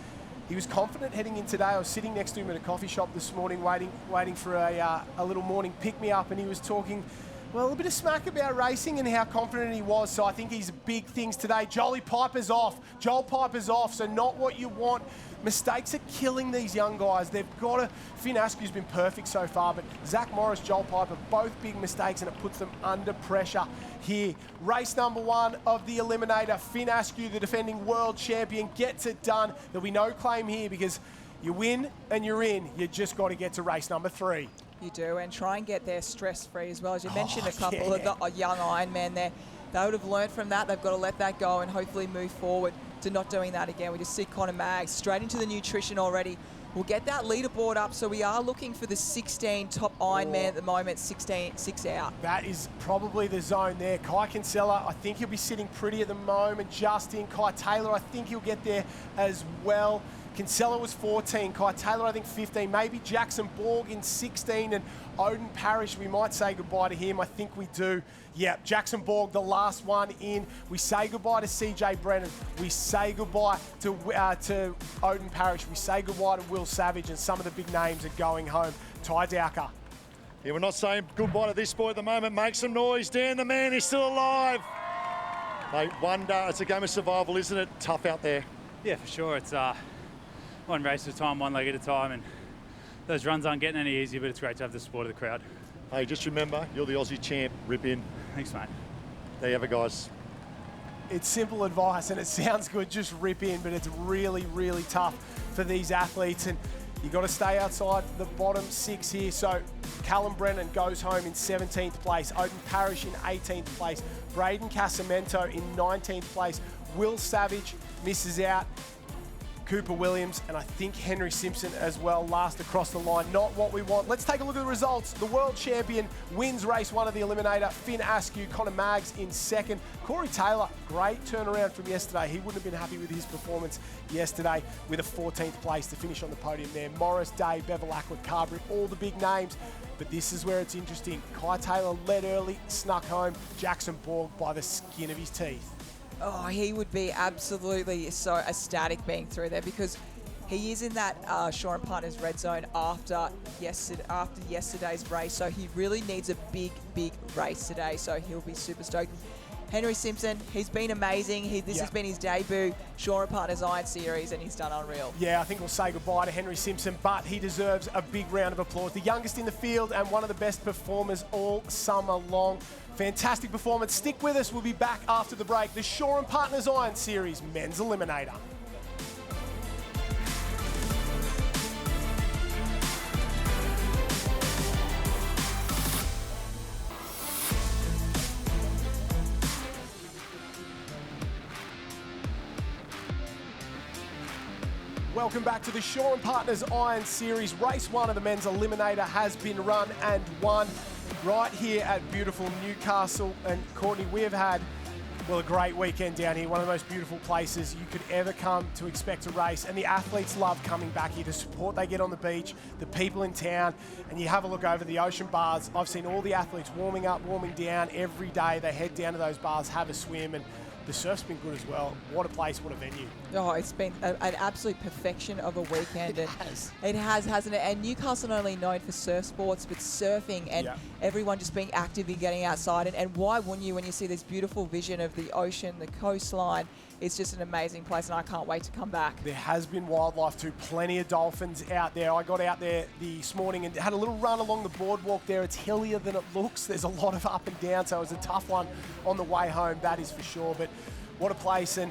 He was confident heading in today. I was sitting next to him at a coffee shop this morning waiting for a little morning pick-me-up, and he was talking, well, a bit of smack about racing and how confident he was. So I think he's big things today. Joel Piper's off, so not what you want. Mistakes are killing these young guys. They've got to. Finn Askew's been perfect so far, but Zach Morris, Joel Piper, both big mistakes, and it puts them under pressure here. Race number 1 of the Eliminator. Finn Askew, the defending world champion, gets it done. There'll be no claim here because you win and you're in. You just got to get to race number 3. You do, and try and get there stress-free as well. As you mentioned, a couple of the young Ironmen there. They would have learned from that. They've got to let that go and hopefully move forward to not doing that again. We just see Connor Maggs straight into the nutrition already. We'll get that leaderboard up, so we are looking for the 16 top Ironman at the moment, 6 out. That is probably the zone there. Kai Kinsella, I think he'll be sitting pretty at the moment. Justin, Kai Taylor, I think he'll get there as well. Kinsella was 14, Kai Taylor I think 15, maybe Jackson Borg in 16, and Odin Parrish, we might say goodbye to him. I think we do. Yeah, Jackson Borg, the last one in. We say goodbye to CJ Brennan. We say goodbye to Odin Parrish. We say goodbye to Will Savage, and some of the big names are going home. Ty Dowker. Yeah, we're not saying goodbye to this boy at the moment. Make some noise. Dan the man is still alive. Mate, it's a game of survival, isn't it? Tough out there. Yeah, for sure. It's one race at a time, one leg at a time, and those runs aren't getting any easier, but it's great to have the support of the crowd. Hey, just remember, you're the Aussie champ. Rip in. Thanks, mate. There you have it, guys. It's simple advice, and it sounds good, just rip in, but it's really, really tough for these athletes, and you've got to stay outside the bottom 6 here. So Callum Brennan goes home in 17th place, Odin Parrish in 18th place, Braden Casamento in 19th place, Will Savage misses out, Cooper Williams, and I think Henry Simpson as well, last across the line. Not what we want. Let's take a look at the results. The world champion wins race 1 of the Eliminator. Finn Askew, Connor Maggs in 2nd. Corey Taylor, great turnaround from yesterday. He wouldn't have been happy with his performance yesterday with a 14th place to finish on the podium there. Morris, Day, Bevilacqua, Carberry, all the big names. But this is where it's interesting. Kai Taylor led early, snuck home. Jackson Borg by the skin of his teeth. Oh, he would be absolutely so ecstatic being through there, because he is in that Shaw and Partners red zone after yesterday's race. So he really needs a big race today. So he'll be super stoked. Henry Simpson, he's been amazing. This has been his debut Shaw and Partners Iron Series, and he's done unreal. Yeah, I think we'll say goodbye to Henry Simpson, but he deserves a big round of applause. The youngest in the field and one of the best performers all summer long. Fantastic performance. Stick with us. We'll be back after the break. The Shaw and Partners Iron Series Men's Eliminator. Welcome back to the Shaw and Partners Iron Series. Race 1 of the men's Eliminator has been run and won right here at beautiful Newcastle. And Courtney, we have had, well, a great weekend down here. One of the most beautiful places you could ever come to expect a race. And the athletes love coming back here. The support they get on the beach, the people in town. And you have a look over the ocean bars. I've seen all the athletes warming up, warming down every day. They head down to those bars, have a swim, and the surf's been good as well. What a place, what a venue. Oh, it's been an absolute perfection of a weekend. It has. It has, hasn't it? And Newcastle not only known for surf sports, but surfing and everyone just being actively getting outside. And why wouldn't you when you see this beautiful vision of the ocean, the coastline? It's just an amazing place, and I can't wait to come back. There has been wildlife too. Plenty of dolphins out there. I got out there this morning and had a little run along the boardwalk there. It's hillier than it looks. There's a lot of up and down, so it was a tough one on the way home, that is for sure. But what a place. And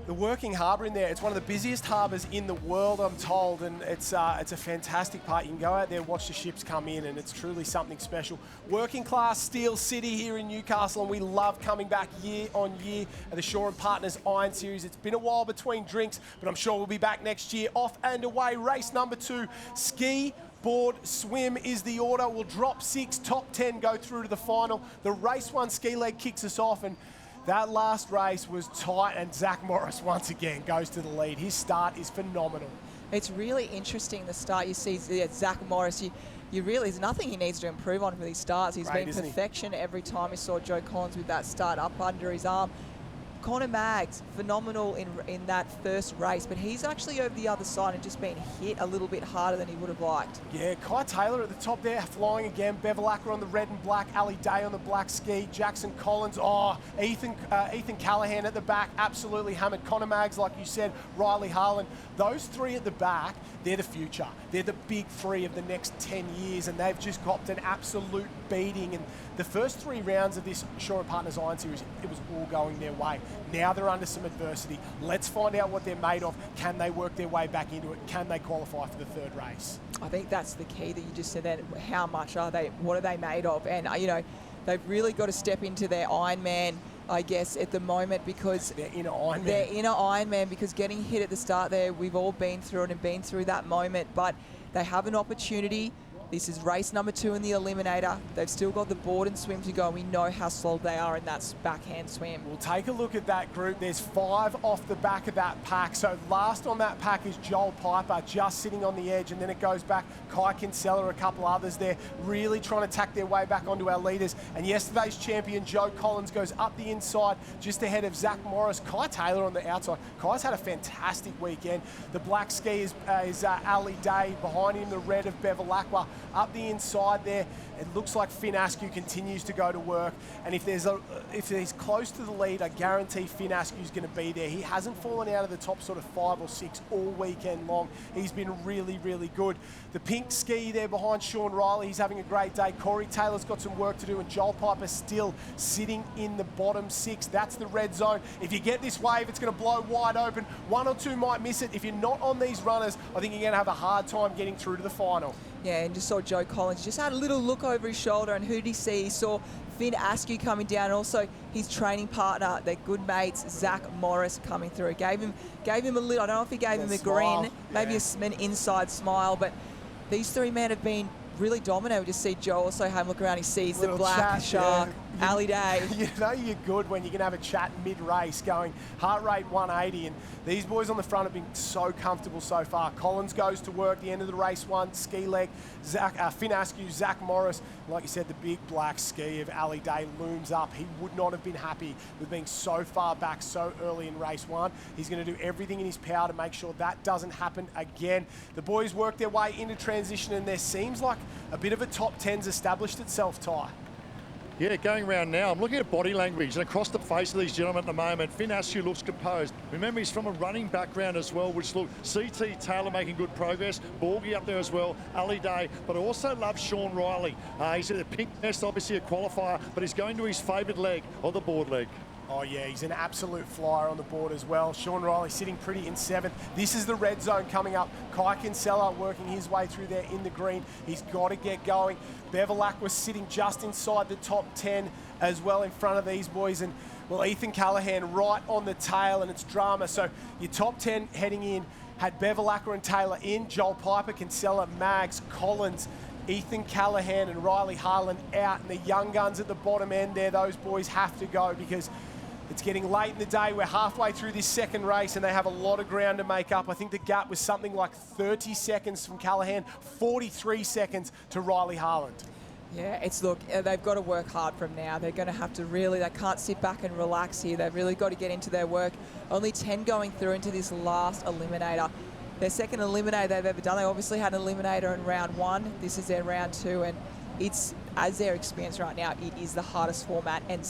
the working harbour in there, it's one of the busiest harbours in the world, I'm told, and it's a fantastic part. You can go out there, watch the ships come in, and it's truly something special. Working class Steel City here in Newcastle, and we love coming back year on year at the Shaw and Partners Iron Series. It's been a while between drinks, but I'm sure we'll be back next year. Off and away, race number 2, ski, board, swim is the order. We'll drop 6, top 10 go through to the final. The race 1 ski leg kicks us off, and that last race was tight, and Zach Morris once again goes to the lead. His start is phenomenal. It's really interesting, the start you see. Zach Morris, you really, there's nothing he needs to improve on with his starts. He's been perfection every time. We saw Joe Collins with that start up under his arm. Connor Maggs, phenomenal in that first race, but he's actually over the other side and just been hit a little bit harder than he would have liked. Yeah, Kai Taylor at the top there, flying again. Bevilacqua on the red and black, Ali Day on the black ski, Jackson Collins, Ethan Callahan at the back, absolutely hammered. Connor Maggs, like you said, Riley Harlan. Those 3 at the back, they're the future. They're the big 3 of the next 10 years, and they've just copped an absolute beating. And the first 3 rounds of this Shaw and Partners Iron Series, it was all going their way. Now they're under some adversity. Let's find out what they're made of. Can they work their way back into it? Can they qualify for the 3rd race? I think that's the key that you just said then. How much are they? What are they made of? And, they've really got to step into their Ironman, I guess, at the moment, because their inner Ironman. Their inner Ironman, because getting hit at the start there, we've all been through it and been through that moment, but they have an opportunity. This is race number 2 in the Eliminator. They've still got the board and swim to go, and we know how solid they are in that backhand swim. We'll take a look at that group. There's 5 off the back of that pack. So last on that pack is Joel Piper, just sitting on the edge, and then it goes back. Kai Kinsella, a couple others there, really trying to tack their way back onto our leaders. And yesterday's champion, Joe Collins, goes up the inside, just ahead of Zach Morris. Kai Taylor on the outside. Kai's had a fantastic weekend. The black ski is Ali Day. Behind him, the red of Bevilacqua. Up the inside there, it looks like Finn Askew continues to go to work. And if he's close to the lead, I guarantee Finn Askew's going to be there. He hasn't fallen out of the top sort of 5 or 6 all weekend long. He's been really, really good. The pink ski there behind Sean Riley, he's having a great day. Corey Taylor's got some work to do, and Joel Piper still sitting in the bottom 6. That's the red zone. If you get this wave, it's going to blow wide open. 1 or 2 might miss it. If you're not on these runners, I think you're going to have a hard time getting through to the final. Yeah, and just saw Joe Collins. Just had a little look over his shoulder, and who did he see? He saw Finn Askew coming down, and also his training partner, their good mates, Zach Morris, coming through. Gave him a little, I don't know if he gave him a grin, maybe an inside smile, but these 3 men have been really dominant. We just see Joe also have a look around. He sees the black shark, Ali Day. You know you're good when you can have a chat mid-race going heart rate 180, and these boys on the front have been so comfortable so far. Collins goes to work the end of the race 1, ski leg. Finn Askew, Zach Morris, like you said, the big black ski of Ali Day looms up. He would not have been happy with being so far back so early in race 1. He's going to do everything in his power to make sure that doesn't happen again. The boys work their way into transition, and there seems like a bit of a top 10's established itself, Ty. Yeah, going around now, I'm looking at body language and across the face of these gentlemen at the moment. Finn Askew looks composed. Remember, he's from a running background as well, which look, CT Taylor making good progress. Borgie up there as well, Ali Day, but I also love Sean Riley. He's at the pink nest, obviously a qualifier, but he's going to his favourite leg, or the board leg. Oh yeah, he's an absolute flyer on the board as well. Sean Riley sitting pretty in 7th. This is the red zone coming up. Kai Kinsella working his way through there in the green. He's got to get going. Bevilacqua was sitting just inside the top 10 as well in front of these boys. And well, Ethan Callahan right on the tail, and it's drama. So your top 10 heading in. had Bevilacqua and Taylor in, Joel Piper, Kinsella, Mags, Collins, Ethan Callahan and Riley Harlan out, and the young guns at the bottom end there, those boys have to go because it's getting late in the day. We're halfway through this second race and they have a lot of ground to make up. I think the gap was something like 30 seconds from Callahan, 43 seconds to Riley Harlan. Yeah, look, they've got to work hard from now. They're going to have to they can't sit back and relax here. They've really got to get into their work. Only 10 going through into this last eliminator. Their second eliminator they've ever done. They obviously had an eliminator in round 1. This is their round 2, and it's, as they're experienced right now, it is the hardest format, and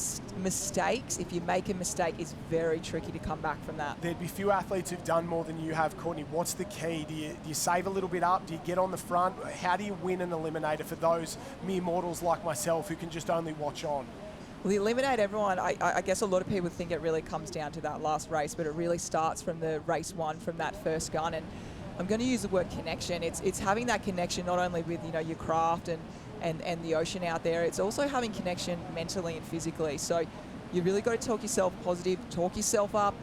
mistakes, if you make a mistake, is very tricky to come back from that. There'd be few athletes who've done more than you have, Courtney. What's the key? Do you save a little bit up? Do you get on the front? How do you win an eliminator for those mere mortals like myself who can just only watch on? Well, the eliminate everyone, I guess a lot of people think it really comes down to that last race, but it really starts from the race 1, from that first gun. And I'm going to use the word connection. It's having that connection not only with your craft and the ocean out there, it's also having connection mentally and physically. So you really got to talk yourself positive, talk yourself up,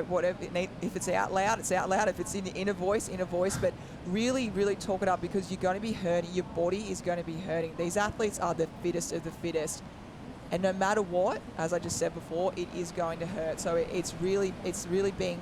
whatever. If it's out loud, it's out loud. If it's in your inner voice, but really, really talk it up, because you're going to be hurting. Your body is going to be hurting. These athletes are the fittest of the fittest. And no matter what, as I just said before, it is going to hurt. So it's really being,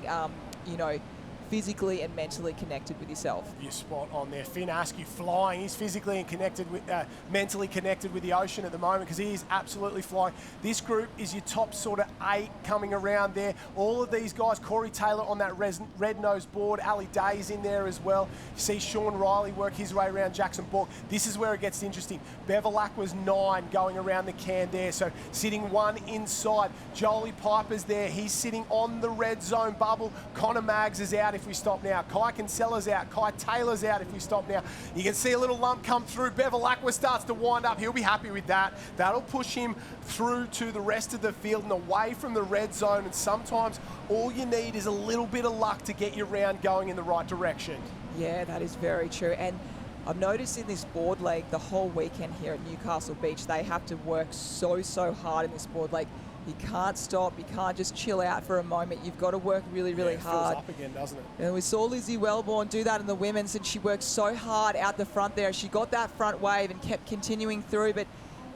physically and mentally connected with yourself. You're spot on there. Finn Askew flying. He's physically and mentally connected with the ocean at the moment, because he is absolutely flying. This group is your top sort of 8 coming around there. All of these guys, Corey Taylor on that red-nosed board, Ali Day's in there as well. You see Sean Riley work his way around Jackson Bork. This is where it gets interesting. Bevilacqua's 9 going around the can there, so sitting 1 inside. Jolie Piper's there. He's sitting on the red zone bubble. Connor Maggs is out if we stop now. Kai Kinsella's out. Kai Taylor's out if we stop now. You can see a little lump come through. Bevilacqua starts to wind up. He'll be happy with that. That'll push him through to the rest of the field and away from the red zone. And sometimes all you need is a little bit of luck to get your round going in the right direction. Yeah, that is very true. And I've noticed in this board leg the whole weekend here at Newcastle Beach, they have to work so hard in this board leg. You can't stop. You can't just chill out for a moment. You've got to work really hard. It fills up again, doesn't it? And we saw Lizzie Wellborn do that in the women's, and she worked so hard out the front there. She got that front wave and kept continuing through. But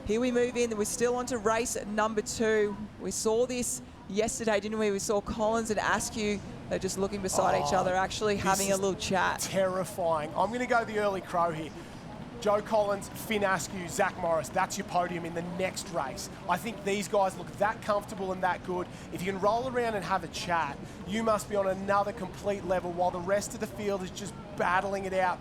here we move in. We're still on to race number 2. We saw this yesterday, didn't we? We saw Collins and Askew. They're just looking beside each other, actually having a little chat. Terrifying. I'm going to go the early crow here. Joe Collins, Finn Askew, Zach Morris, that's your podium in the next race. I think these guys look that comfortable and that good. If you can roll around and have a chat, you must be on another complete level while the rest of the field is just battling it out.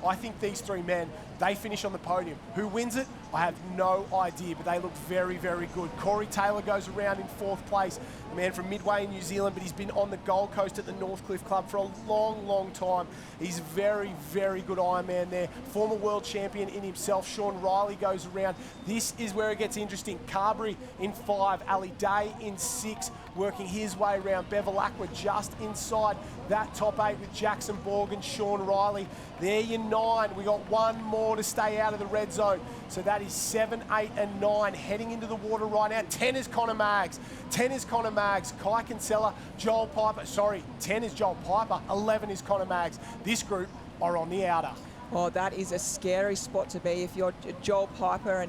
I think these 3 men, they finish on the podium. Who wins it? I have no idea, but they look very good. Corey Taylor goes around in 4th place, a man from Midway in New Zealand, but he's been on the Gold Coast at the Northcliffe Club for a long time. He's very good Ironman there. Former world champion in himself. Sean Riley goes around. This is where it gets interesting. Carberry in 5, Ali Day in 6, working his way around. Bevilacqua just inside that top 8 with Jackson Borg and Sean Riley. There you're 9. We got 1 more to stay out of the red zone. So that is 7, 8, and 9 heading into the water right now. 10 is Connor Maggs. Kai Kinsella, Joel Piper. Sorry, 10 is Joel Piper. 11 is Connor Maggs. This group are on the outer. Oh, that is a scary spot to be if you're Joel Piper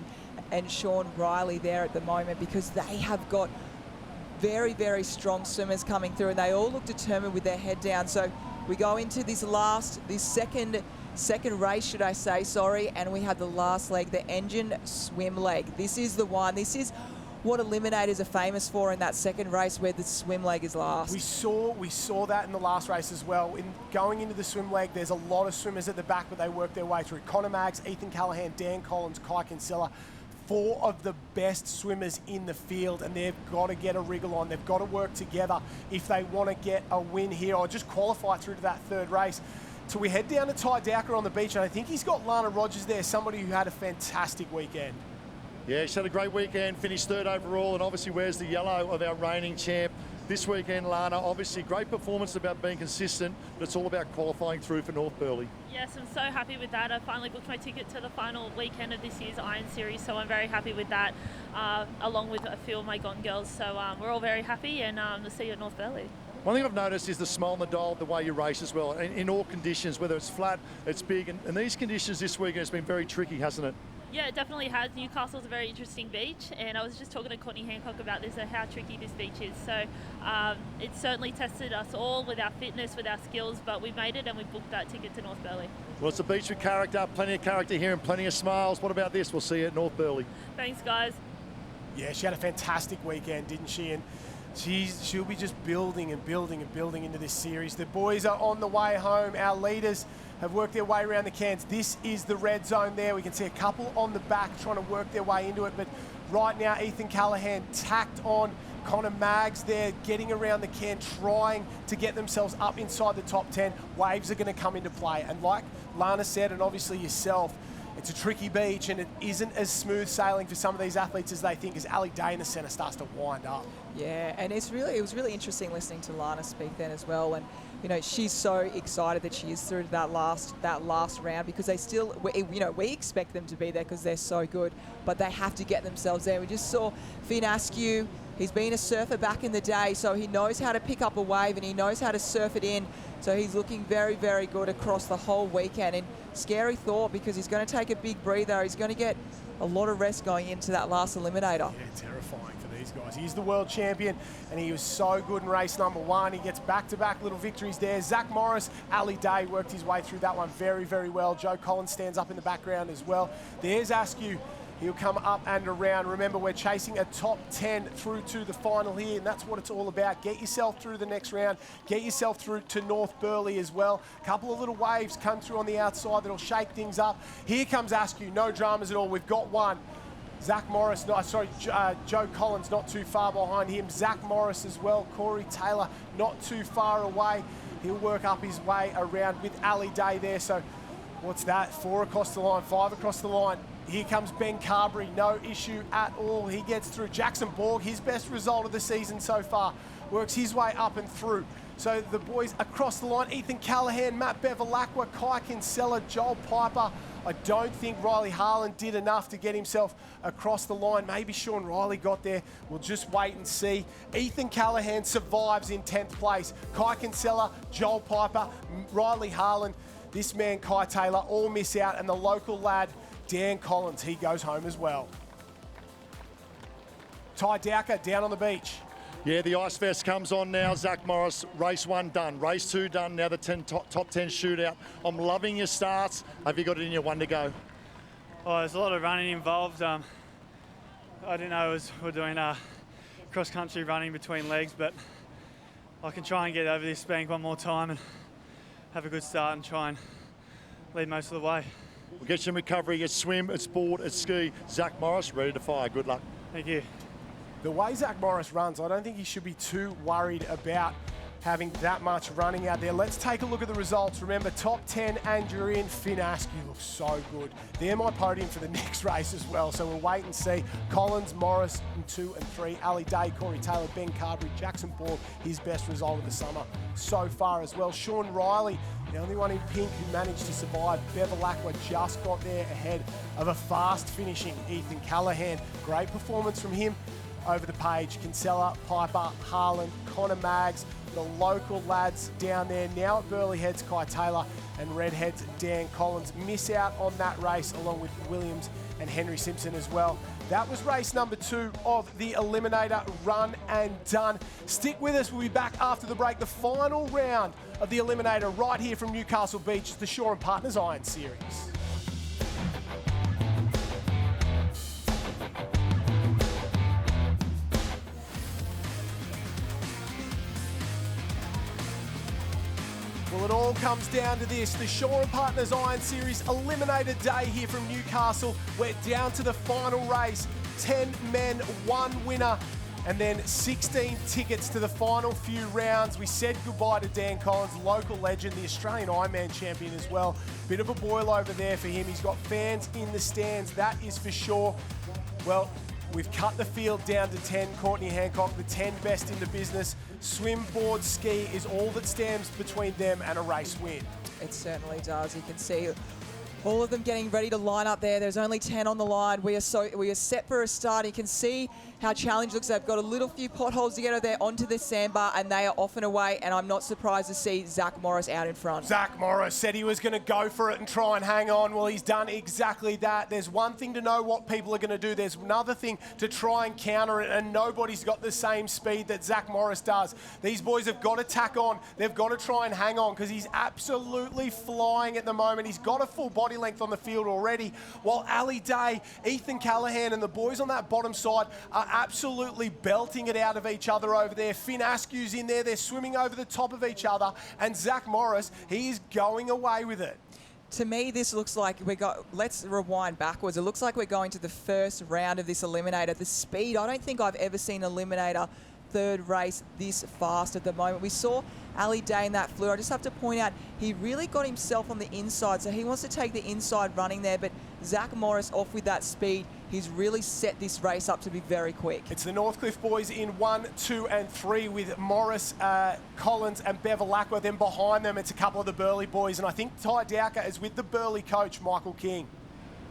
and Sean Riley there at the moment, because they have got very strong swimmers coming through, and they all look determined with their head down. So we go into this second race, should I say, and we have the last leg, the engine swim leg. This is the one. This is what eliminators are famous for in that second race, where the swim leg is last. We saw that in the last race as well. In going into the swim leg, there's a lot of swimmers at the back, but they work their way through. Connor Maggs, Ethan Callahan, Dan Collins, Kai Kinsella, 4 of the best swimmers in the field, and they've got to get a wriggle on. They've got to work together if they want to get a win here or just qualify through to that 3rd race. So we head down to Ty Dowker on the beach, and I think he's got Lana Rogers there, somebody who had a fantastic weekend. Yeah, she's had a great weekend, finished 3rd overall, and obviously wears the yellow of our reigning champ. This weekend, Lana, obviously great performance about being consistent, but it's all about qualifying through for North Burleigh. Yes, I'm so happy with that. I finally booked my ticket to the final weekend of this year's Iron Series, so I'm very happy with that, along with a few of my Gone girls. So we're all very happy, and we'll see you at North Burleigh. One thing I've noticed is the smile on the dial, the way you race as well, in all conditions, whether it's flat, it's big, and these conditions this weekend has been very tricky, hasn't it? Yeah, it definitely has. Newcastle's a very interesting beach, and I was just talking to Courtney Hancock about this, how tricky this beach is. So it certainly tested us all with our fitness, with our skills, but we made it and we booked that ticket to North Burleigh. Well, it's a beach with character, plenty of character here and plenty of smiles. What about this? We'll see you at North Burleigh. Thanks, guys. Yeah, she had a fantastic weekend, didn't she? And she'll be just building and building and building into this series. The boys are on the way home. Our leaders have worked their way around the cans. This is the red zone there. We can see a couple on the back trying to work their way into it. But right now, Ethan Callahan tacked on Connor Maggs there, getting around the can, trying to get themselves up inside the top 10. Waves are going to come into play. And like Lana said, and obviously yourself, it's a tricky beach and it isn't as smooth sailing for some of these athletes as they think as Ali Day in the centre starts to wind up. Yeah, and it was really interesting listening to Lana speak then as well. And you know, she's so excited that she is through to that last round, because they still, we expect them to be there because they're so good, but they have to get themselves there. We just saw Finn Askew. He's been a surfer back in the day, so he knows how to pick up a wave and he knows how to surf it in. So he's looking very, very good across the whole weekend. And scary thought, because he's going to take a big breather. He's going to get a lot of rest going into that last eliminator. Yeah, terrifying for these guys. He's the world champion, and he was so good in race number 1. He gets back-to-back little victories there. Zach Morris, Ali Day worked his way through that one very, very well. Joe Collins stands up in the background as well. There's Askew. He'll come up and around. Remember, we're chasing a top 10 through to the final here, and that's what it's all about. Get yourself through the next round. Get yourself through to North Burleigh as well. A couple of little waves come through on the outside that'll shake things up. Here comes Askew. No dramas at all. We've got one. Joe Collins not too far behind him. Zach Morris as well. Corey Taylor not too far away. He'll work up his way around with Ali Day there. So what's that? 4 across the line, 5 across the line. Here comes Ben Carberry, no issue at all. He gets through. Jackson Borg, his best result of the season so far, works his way up and through. So the boys across the line, Ethan Callahan, Matt Bevilacqua, Kai Kinsella, Joel Piper. I don't think Riley Harlan did enough to get himself across the line. Maybe Sean Riley got there. We'll just wait and see. Ethan Callahan survives in 10th place. Kai Kinsella, Joel Piper, Riley Harlan, this man Kai Taylor all miss out, and the local lad Dan Collins, he goes home as well. Ty Dowker down on the beach. Yeah, the ice vest comes on now. Zach Morris, race 1 done. Race 2 done. Now the top 10 shootout. I'm loving your starts. Have you got it in your 1 to go? Oh, there's a lot of running involved. I didn't know we're doing cross-country running between legs, but I can try and get over this bank one more time and have a good start and try and lead most of the way. We'll get you in recovery. It's swim, it's board, it's ski. Zach Morris, ready to fire. Good luck. Thank you. The way Zach Morris runs, I don't think he should be too worried about having that much running out there. Let's take a look at the results. Remember, top 10 and you're in. Finn Askew looks so good. They're my podium for the next race as well, so we'll wait and see. Collins, Morris in 2 and 3. Ali Day, Corey Taylor, Ben Carberry, Jackson Borg, his best result of the summer so far as well. Sean Riley, the only one in pink who managed to survive. Bevilacqua just got there ahead of a fast finishing Ethan Callahan. Great performance from him over the page. Kinsella, Piper, Harlan, Connor Maggs, the local lads down there. Now at Burleigh Heads, Kai Taylor, and Redheads, Dan Collins. Miss out on that race along with Williams and Henry Simpson as well. That was race number 2 of the Eliminator Run and Done. Stick with us. We'll be back after the break. The final round of the Eliminator right here from Newcastle Beach, the Shaw and Partners Iron Series. Well, it all comes down to this. The Shaw and Partners Iron Series Eliminator Day here from Newcastle. We're down to the final race. 10 men, 1 winner, and then 16 tickets to the final few rounds. We said goodbye to Dan Collins, local legend, the Australian Ironman champion as well. Bit of a boil over there for him. He's got fans in the stands, that is for sure. Well, we've cut the field down to 10. Courtney Hancock, the 10 best in the business. Swim, board, ski is all that stands between them and a race win. It certainly does. You can see All of them getting ready to line up there. There's only 10 on the line. We are set for a start. You can see how challenged looks. They've got a little few potholes to get out there onto this sandbar, and they are off and away. And I'm not surprised to see Zach Morris out in front. Zach Morris said he was going to go for it and try and hang on. Well, he's done exactly that. There's one thing to know what people are going to do. There's another thing to try and counter it, and nobody's got the same speed that Zach Morris does. These boys have got to tack on. They've got to try and hang on because he's absolutely flying at the moment. He's got a full body length on the field already, while Ali Day, Ethan Callahan and the boys on that bottom side are absolutely belting it out of each other over there. Finn Askew's in there. They're swimming over the top of each other, and Zach Morris, he's going away with it. To me, this looks like let's rewind backwards. It looks like we're going to the first round of this Eliminator. The speed, I don't think I've ever seen Eliminator third race this fast at the moment. We saw Ali Day in that fluid. I just have to point out, he really got himself on the inside, so he wants to take the inside running there, but Zach Morris off with that speed. He's really set this race up to be very quick. It's the Northcliffe boys in 1, 2 and 3 with Morris, Collins and Bevilacqua. Then behind them, it's a couple of the Burleigh boys, and I think Ty Dowker is with the Burleigh coach, Michael King.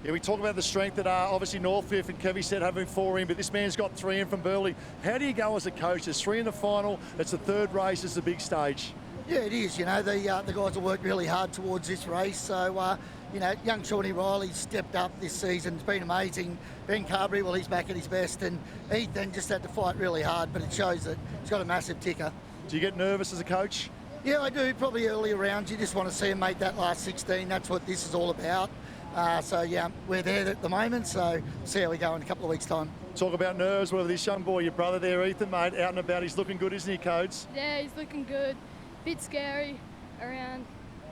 Yeah, we talk about the strength that obviously Northcliffe and Kevy said having 4 in, but this man's got 3 in from Burleigh. How do you go as a coach? There's 3 in the final. It's the third race. It's the big stage. Yeah, it is. You know, the guys have worked really hard towards this race. So, you know, young Shawnee Riley stepped up this season. It's been amazing. Ben Carberry, well, he's back at his best. And Ethan just had to fight really hard, but it shows that he's got a massive ticker. Do you get nervous as a coach? Yeah, I do. Probably early rounds. You just want to see him make that last 16. That's what this is all about. So, yeah, we're there at the moment, so see how we go in a couple of weeks' time. Talk about nerves with this young boy, your brother there, Ethan, mate, out and about. He's looking good, isn't he, Codes? Yeah, he's looking good. Bit scary around.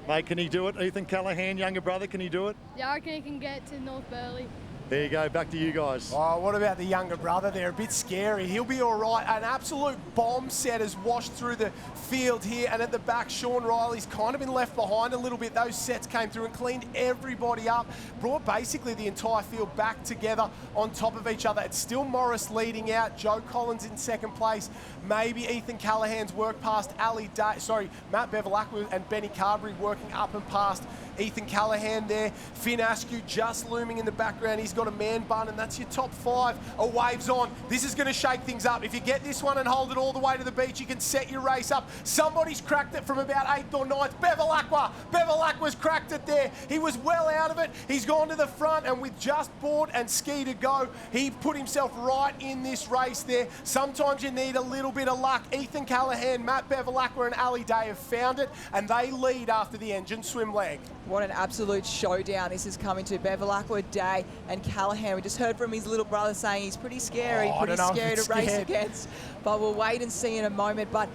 Mate, can he do it? Ethan Callahan, younger brother, can he do it? Yeah, I reckon he can get to North Burleigh. There you go, back to you guys. Oh, what about the younger brother there? A bit scary. He'll be all right. An absolute bomb set has washed through the field here, and at the back, Sean Riley's kind of been left behind a little bit. Those sets came through and cleaned everybody up, brought basically the entire field back together on top of each other. It's still Morris leading out, Joe Collins in second place. Maybe Ethan Callahan's work past Matt Bevilacqua and Benny Carberry working up and past Ethan Callahan there. Finn Askew just looming in the background. He's got a man bun, and that's your top 5. A wave's on. This is going to shake things up. If you get this one and hold it all the way to the beach, you can set your race up. Somebody's cracked it from about 8th or 9th. Bevilacqua's cracked it there. He was well out of it. He's gone to the front, and with just board and ski to go, he put himself right in this race there. Sometimes you need a little bit of luck. Ethan Callahan, Matt Bevilacqua and Ali Day have found it, and they lead after the engine swim leg. What an absolute showdown this is coming to. Bevilacqua, Day and Callahan. We just heard from his little brother saying he's pretty scary, pretty scary to race against. But we'll wait and see in a moment. But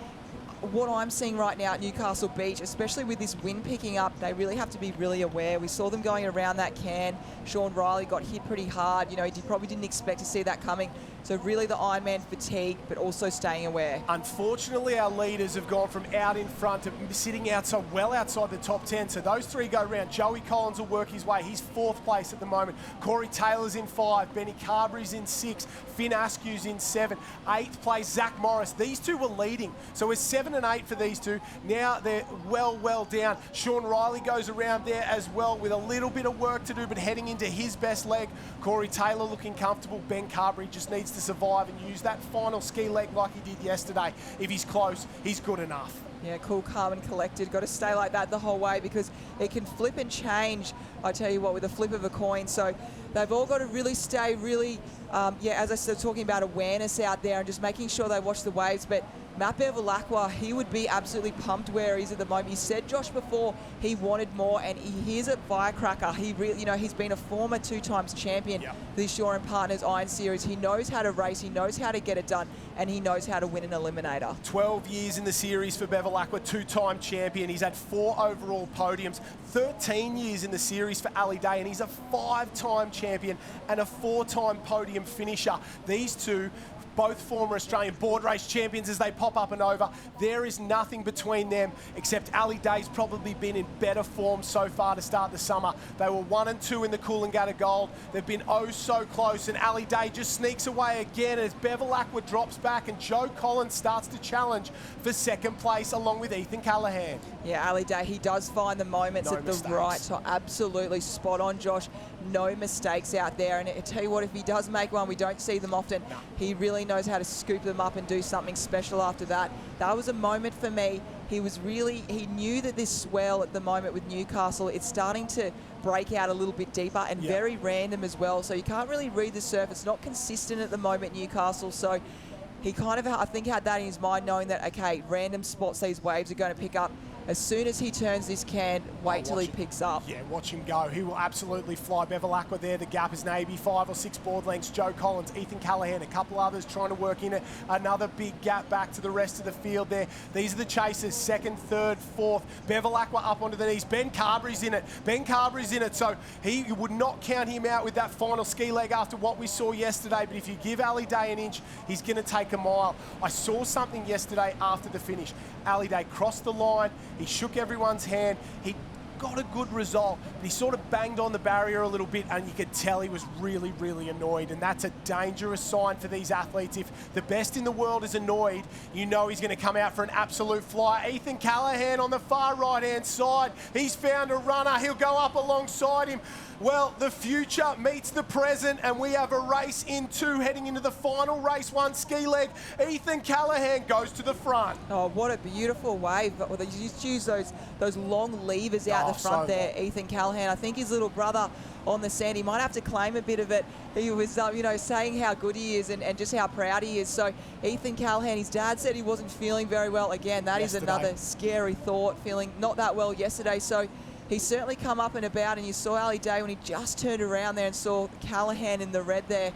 what I'm seeing right now at Newcastle Beach, especially with this wind picking up, they really have to be really aware. We saw them going around that can. Sean Riley got hit pretty hard. You know, he probably didn't expect to see that coming. So really the Ironman fatigue, but also staying aware. Unfortunately, our leaders have gone from out in front to sitting outside, well outside the top 10. So those 3 go round. Joey Collins will work his way. He's 4th place at the moment. Corey Taylor's in 5. Benny Carberry's in 6. Finn Askew's in 7. 8th place, Zach Morris. These 2 were leading. So we're 7 and 8 for these 2. Now they're well down. Sean Riley goes around there as well with a little bit of work to do, but heading into his best leg. Corey Taylor looking comfortable. Ben Carberry just needs to survive and use that final ski leg like he did yesterday. If he's close, he's good enough. Yeah, cool, calm and collected. Got to stay like that the whole way because it can flip and change, I tell you what, with a flip of a coin. So they've all got to really stay as I said, talking about awareness out there and just making sure they watch the waves. But Matt Bevilacqua, he would be absolutely pumped where he is at the moment. He said, Josh, before he wanted more, and he's a firecracker. He really, you know, he's been a former 2-times champion for the Shaw and Partners Iron Series. He knows how to race, he knows how to get it done, and he knows how to win an Eliminator. 12 years in the series for Bevilacqua, 2-time champion. He's had 4 overall podiums, 13 years in the series for Ali Day, and he's a 5-time champion and a 4-time podium finisher. These 2 both former Australian board race champions as they pop up and over. There is nothing between them except Ali Day's probably been in better form so far to start the summer. They were 1 and 2 in the Coolangatta Gold. They've been oh so close, and Ali Day just sneaks away again as Bevel Aqua drops back and Joe Collins starts to challenge for second place along with Ethan Callahan. Yeah, Ali Day, he does find the moments at the right time. Absolutely spot on, Josh. No mistakes out there. And I tell you what, if he does make one, we don't see them often. He really knows how to scoop them up and do something special after that. That was a moment for me. He knew that this swell at the moment with Newcastle, it's starting to break out a little bit deeper and very random as well. So you can't really read the surf. It's not consistent at the moment, Newcastle. So he kind of, I think, had that in his mind, knowing that, okay, random spots these waves are going to pick up. As soon as he turns this can, wait till he picks up. Yeah, watch him go. He will absolutely fly. Bevel Aqua there. The gap is maybe 5 or 6 board lengths. Joe Collins, Ethan Callahan, a couple others trying to work in it. Another big gap back to the rest of the field there. These are the chasers, 2nd, 3rd, 4th. Bevel Aqua up onto the knees. Ben Carberry's in it. Ben Carberry's in it, so you would not count him out with that final ski leg after what we saw yesterday. But if you give Ali Day an inch, he's going to take a mile. I saw something yesterday after the finish. Ali Day crossed the line. He shook everyone's hand. He got a good result, but he sort of banged on the barrier a little bit, and you could tell he was really, really annoyed, and that's a dangerous sign for these athletes. If the best in the world is annoyed, you know he's going to come out for an absolute flyer. Ethan Callahan on the far right-hand side. He's found a runner. He'll go up alongside him. Well, the future meets the present, and we have a race in 2 heading into the final race 1 ski leg. Ethan Callahan goes to the front. Oh, what a beautiful wave. They just use those long levers out the front there, Ethan Callahan. I think his little brother on the sand, he might have to claim a bit of it. He was, saying how good he is and just how proud he is. So Ethan Callahan, his dad said he wasn't feeling very well. Again, that is another scary thought, feeling not that well yesterday. So he's certainly come up and about, and you saw Ali Day when he just turned around there and saw Callahan in the red there.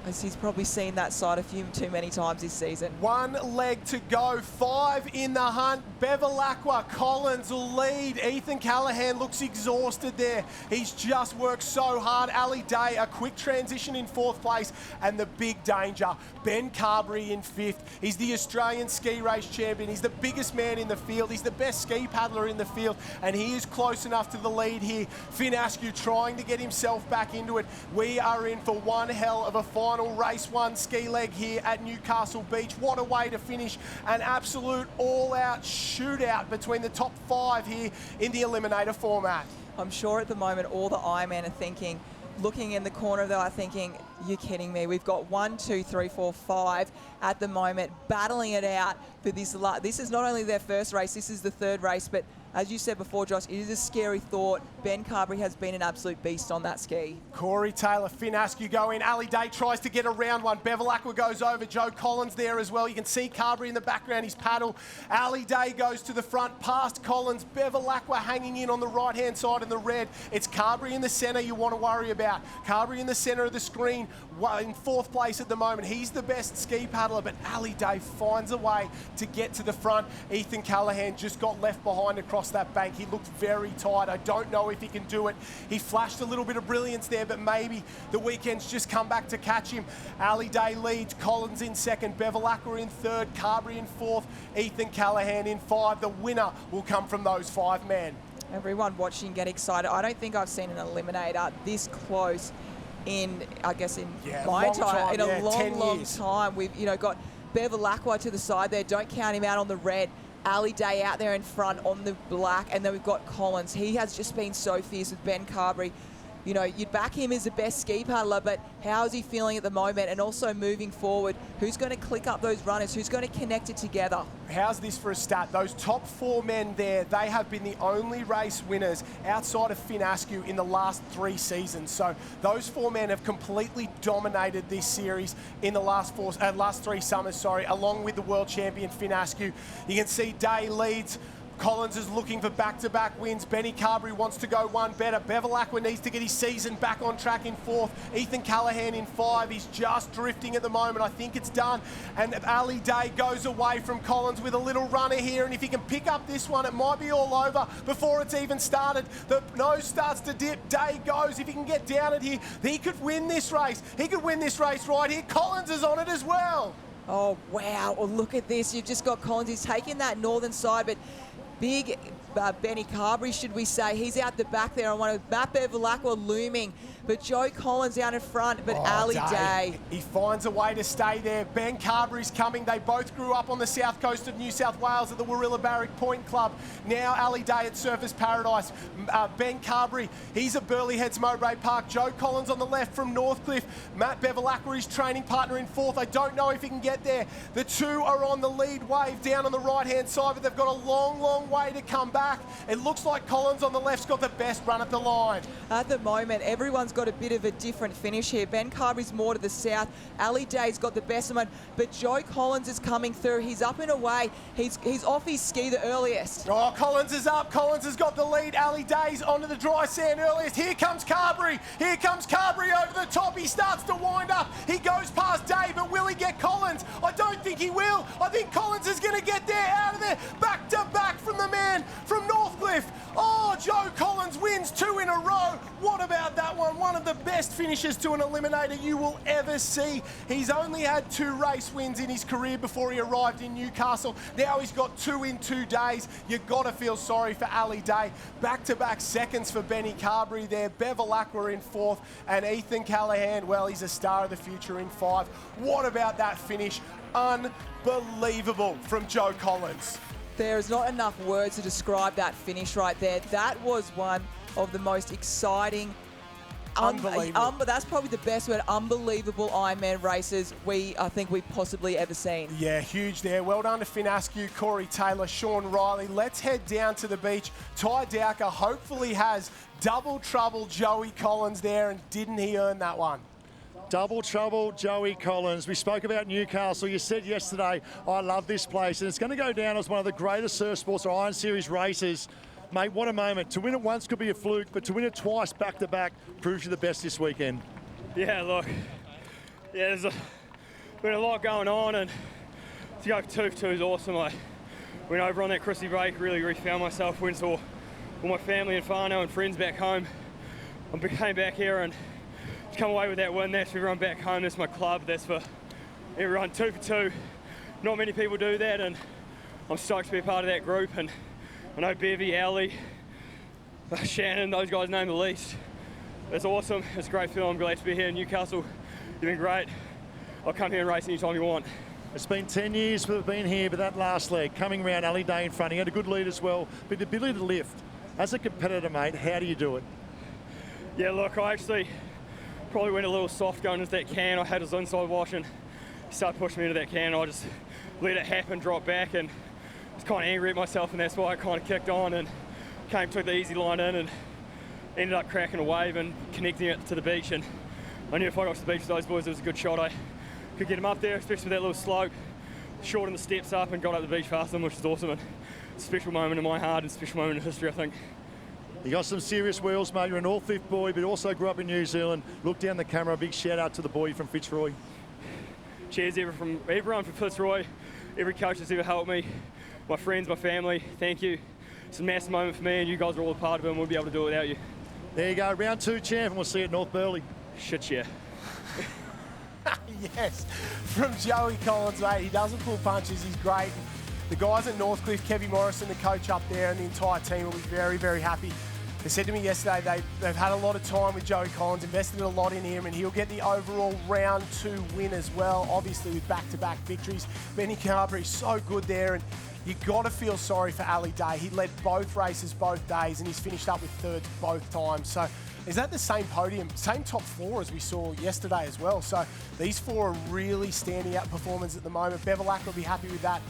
As he's probably seen that side a few too many times this season. 1 leg to go, 5 in the hunt. Bevel Aqua, Collins will lead. Ethan Callahan looks exhausted there. He's just worked so hard. Ali Day, a quick transition in 4th place, and the big danger, Ben Carberry in 5th. He's the Australian ski race champion. He's the biggest man in the field. He's the best ski paddler in the field, and he is close enough to the lead here. Finn Askew trying to get himself back into it. We are in for one hell of a final race 1 ski leg here at Newcastle Beach. What a way to finish. An absolute all-out shootout between the top 5 here in the Eliminator format. I'm sure at the moment all the Ironmen are thinking, looking in the corner though, are thinking, you're kidding me. We've got 1, 2, 3, 4, 5 at the moment battling it out for this. This is not only their first race, this is the 3rd race, but as you said before, Josh, it is a scary thought. Ben Carberry has been an absolute beast on that ski. Corey Taylor, Finn Askew go in. Ali Day tries to get around one. Bevel Aqua goes over. Joe Collins there as well. You can see Carberry in the background, his paddle. Ali Day goes to the front, past Collins. Bevel Aqua hanging in on the right-hand side in the red. It's Carberry in the centre you want to worry about. Carberry in the centre of the screen, in 4th place at the moment. He's the best ski paddler, but Ali Day finds a way to get to the front. Ethan Callahan just got left behind across that bank. He looked very tired. I don't know if he can do it. He flashed a little bit of brilliance there, but maybe the weekend's just come back to catch him. Ali Day leads, Collins in 2nd, Bevel Aqua in 3rd, Carberry in 4th, Ethan Callahan in 5. The winner will come from those 5 men. Everyone watching get excited. I don't think I've seen an Eliminator this close in my time, in a long time. We've got Bevel Aqua to the side there. Don't count him out on the red. Ali Day out there in front on the black, and then we've got Collins. He has just been so fierce with Ben Carberry. You'd back him as the best ski paddler, but how is he feeling at the moment? And also moving forward, who's going to click up those runners? Who's going to connect it together? How's this for a stat? Those top 4 men there, they have been the only race winners outside of Finn Askew in the last 3 seasons. So those 4 men have completely dominated this series in the last 3 summers, along with the world champion Finn Askew. You can see Day leads. Collins is looking for back-to-back wins. Benny Carberry wants to go one better. Bevilacqua needs to get his season back on track in 4th. Ethan Callahan in 5. He's just drifting at the moment. I think it's done. And Ali Day goes away from Collins with a little runner here. And if he can pick up this one, it might be all over before it's even started. The nose starts to dip. Day goes. If he can get down it here, he could win this race. He could win this race right here. Collins is on it as well. Oh, wow. Well, look at this. You've just got Collins. He's taking that northern side, but big Benny Carberry, should we say. He's out the back there on one of Matt Bevilacqua looming, but Joe Collins out in front, but Ali Day. He finds a way to stay there. Ben Carberry's coming. They both grew up on the south coast of New South Wales at the Warilla Barrack Point Club. Now Ali Day at Surfers Paradise. Ben Carberry, he's at Burleigh Heads Mowbray Park. Joe Collins on the left from Northcliffe. Matt Bevilacqua, his training partner, in 4th. I don't know if he can get there. The two are on the lead wave down on the right-hand side, but they've got a long, long way to come back. It looks like Collins on the left's got the best run at the line. At the moment, everyone's got a bit of a different finish here. Ben Carberry's more to the south. Ali Day's got the best one, but Joe Collins is coming through. He's up and away. He's off his ski the earliest. Oh, Collins is up. Collins has got the lead. Ali Day's onto the dry sand earliest. Here comes Carberry. Here comes Carberry over the top. He starts to wind up. He goes past Day, but will he get Collins? I don't think he will. I think Collins is going to get there, out of there. Back to back from the man from Northcliffe. Oh, Joe Collins wins 2 in a row. What about that one? One of the best finishes to an Eliminator you will ever see. He's only had 2 race wins in his career before he arrived in Newcastle. Now he's got 2 in 2 days. You've got to feel sorry for Ali Day. Back-to-back seconds for Benny Carberry there. Bevilacqua in 4th. And Ethan Callahan, well, he's a star of the future in 5. What about that finish? Unbelievable from Joe Collins. There is not enough words to describe that finish right there. That was one of the most exciting, unbelievable. That's probably the best word, unbelievable Ironman races I think we've possibly ever seen. Yeah, huge there. Well done to Finn Askew, Corey Taylor, Sean Riley. Let's head down to the beach. Ty Dowker hopefully has double trouble Joey Collins there, and didn't he earn that one? Double trouble, Joey Collins. We spoke about Newcastle. You said yesterday, I love this place, and it's going to go down as one of the greatest surf sports or Iron Series races. Mate, what a moment. To win it once could be a fluke, but to win it twice back-to-back proves you're the best this weekend. Yeah, look, there's been a lot going on, and to go for 2 for 2 is awesome. I went over on that Chrissy break, really found myself, went to all my family and whānau and friends back home. I came back here and to come away with that win. That's for everyone back home. That's my club. That's for everyone. 2 for 2. Not many people do that, and I'm stoked to be a part of that group. And I know Bevy, Ali, Shannon, those guys name the least. It's awesome. It's a great feeling. I'm glad to be here in Newcastle. You've been great. I'll come here and race anytime you want. It's been 10 years we've been here, but that last leg, coming around Ali Day in front, he had a good lead as well, but the ability to lift. As a competitor, mate, how do you do it? Yeah, look, I actually probably went a little soft going into that can. I had his inside wash and he started pushing me into that can. I just let it happen, drop back, and was kind of angry at myself, and that's why I kind of kicked on and took the easy line in and ended up cracking a wave and connecting it to the beach. And I knew if I got to the beach with those boys, it was a good shot. I could get them up there, especially with that little slope, shortened the steps up and got up the beach faster, which is awesome. And it's a special moment in my heart and a special moment in history, I think. You got some serious wheels, mate. You're an all-fifth boy, but also grew up in New Zealand. Look down the camera. A big shout-out to the boy from Fitzroy. Cheers, everyone from Fitzroy, every coach that's ever helped me, my friends, my family, thank you. It's a massive moment for me, and you guys are all a part of it, and we'll be able to do it without you. There you go, round 2 champ, and we'll see you at North Burleigh. Shit, yeah. Yes, from Joey Collins, mate. He doesn't pull punches. He's great. The guys at Northcliffe, Kevy Morrison, the coach up there, and the entire team will be very, very happy. They said to me yesterday they've had a lot of time with Joey Collins, invested a lot in him, and he'll get the overall round 2 win as well, obviously with back-to-back victories. Benny Carberry, so good there, and you got to feel sorry for Ali Day. He led both races both days, and he's finished up with thirds both times. So is that the same podium, same top 4 as we saw yesterday as well? So these 4 are really standing out performance at the moment. Bevilacqua will be happy with that.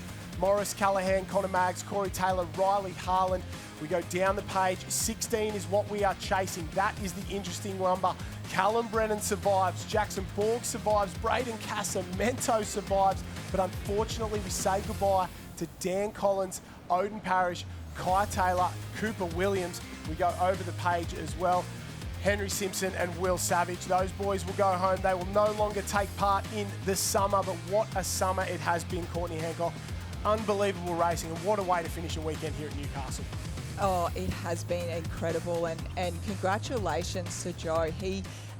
Morris, Callahan, Connor Maggs, Corey Taylor, Riley Harlan. We go down the page. 16 is what we are chasing. That is the interesting number. Callum Brennan survives. Jackson Borg survives. Braden Casamento survives. But unfortunately, we say goodbye to Dan Collins, Odin Parrish, Kai Taylor, Cooper Williams. We go over the page as well. Henry Simpson and Will Savage. Those boys will go home. They will no longer take part in the summer, but what a summer it has been, Courtney Hancock. Unbelievable racing, and what a way to finish a weekend here at Newcastle. Oh, it has been incredible, and congratulations to Joe.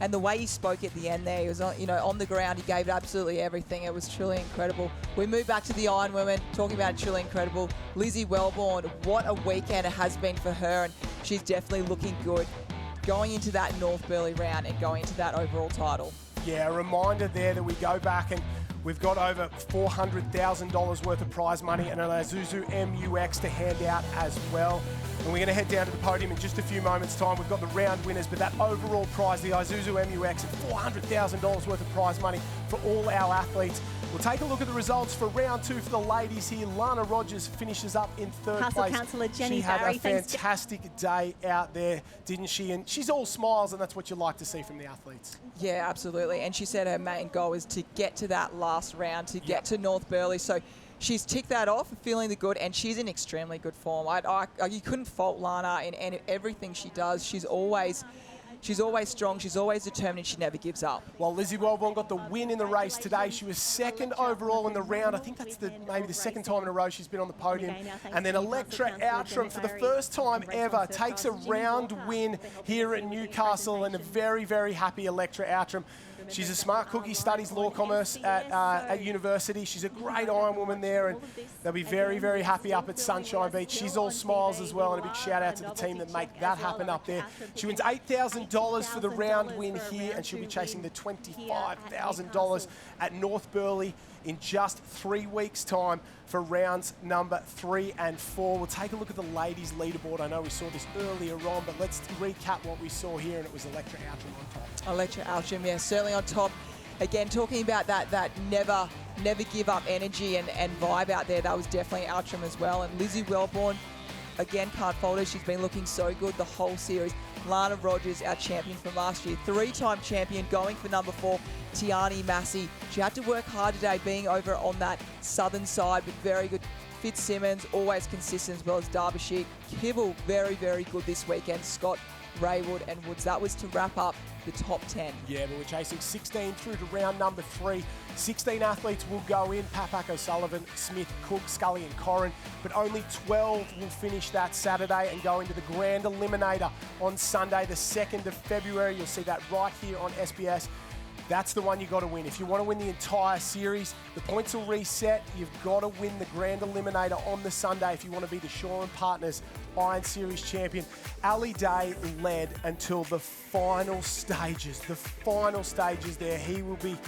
And the way he spoke at the end there, he was on the ground, he gave it absolutely everything. It was truly incredible. We move back to the Iron Women, talking about truly incredible. Lizzie Wellborn, what a weekend it has been for her, and she's definitely looking good going into that North Burleigh round and going into that overall title. Yeah, a reminder there that we go back and we've got over $400,000 worth of prize money and an Isuzu MUX to hand out as well. And we're going to head down to the podium in just a few moments' time. We've got the round winners, but that overall prize, the Isuzu MUX, and $400,000 worth of prize money for all our athletes. We'll take a look at the results for round 2 for the ladies here. Lana Rogers finishes up in 3rd Castle place. Councillor Jenny she had Barry, a fantastic day out there, didn't she? And she's all smiles, and that's what you like to see from the athletes. Yeah, absolutely. And she said her main goal is to get to that last round, to get to North Burleigh. So she's ticked that off, feeling the good, and she's in extremely good form. You couldn't fault Lana in everything she does. She's always strong, she's always determined, and she never gives up. Well, Lizzie Wellborn got the win in the race today. She was 2nd overall in the round. I think that's maybe the 2nd time in a row she's been on the podium. And then Electra Outram, for the first time ever, takes a round win here at Newcastle, and a very, very happy Electra Outram. She's a smart cookie, studies law commerce at university. She's a great Iron Woman there, and they'll be very, very happy up at Sunshine Beach. She's all smiles as well, and a big shout out to the team that make that happen up there. She wins $8,000 for the round win here, and she'll be chasing the $25,000 at North Burleigh in just 3 weeks' time for rounds number 3 and 4. We'll take a look at the ladies' leaderboard. I know we saw this earlier on, but let's recap what we saw here, and it was Electra Outram on top. Electra Outram, yeah, certainly on top. Again, talking about that never give up energy and vibe out there, that was definitely Outram as well. And Lizzie Wellborn, again, can't fault her. She's been looking so good the whole series. Lana Rogers, our champion from last year, 3-time champion, going for number 4. Tiani Massey, she had to work hard today being over on that southern side, but very good. Fitzsimmons, always consistent, as well as Derbyshire. Kibble, very, very good this weekend. Scott, Raywood and Woods. That was to wrap up the top 10. Yeah, but we're chasing 16 through to round number 3. 16 athletes will go in: Papak, O'Sullivan, Smith, Cook, Scully and Corrin. But only 12 will finish that Saturday and go into the Grand Eliminator on Sunday, the 2nd of February. You'll see that right here on SBS. That's the one you got to win. If you want to win the entire series, the points will reset. You've got to win the Grand Eliminator on the Sunday if you want to be the Shaw and Partners Iron Series champion. Ali Day led until the final stages. The final stages there. He will be,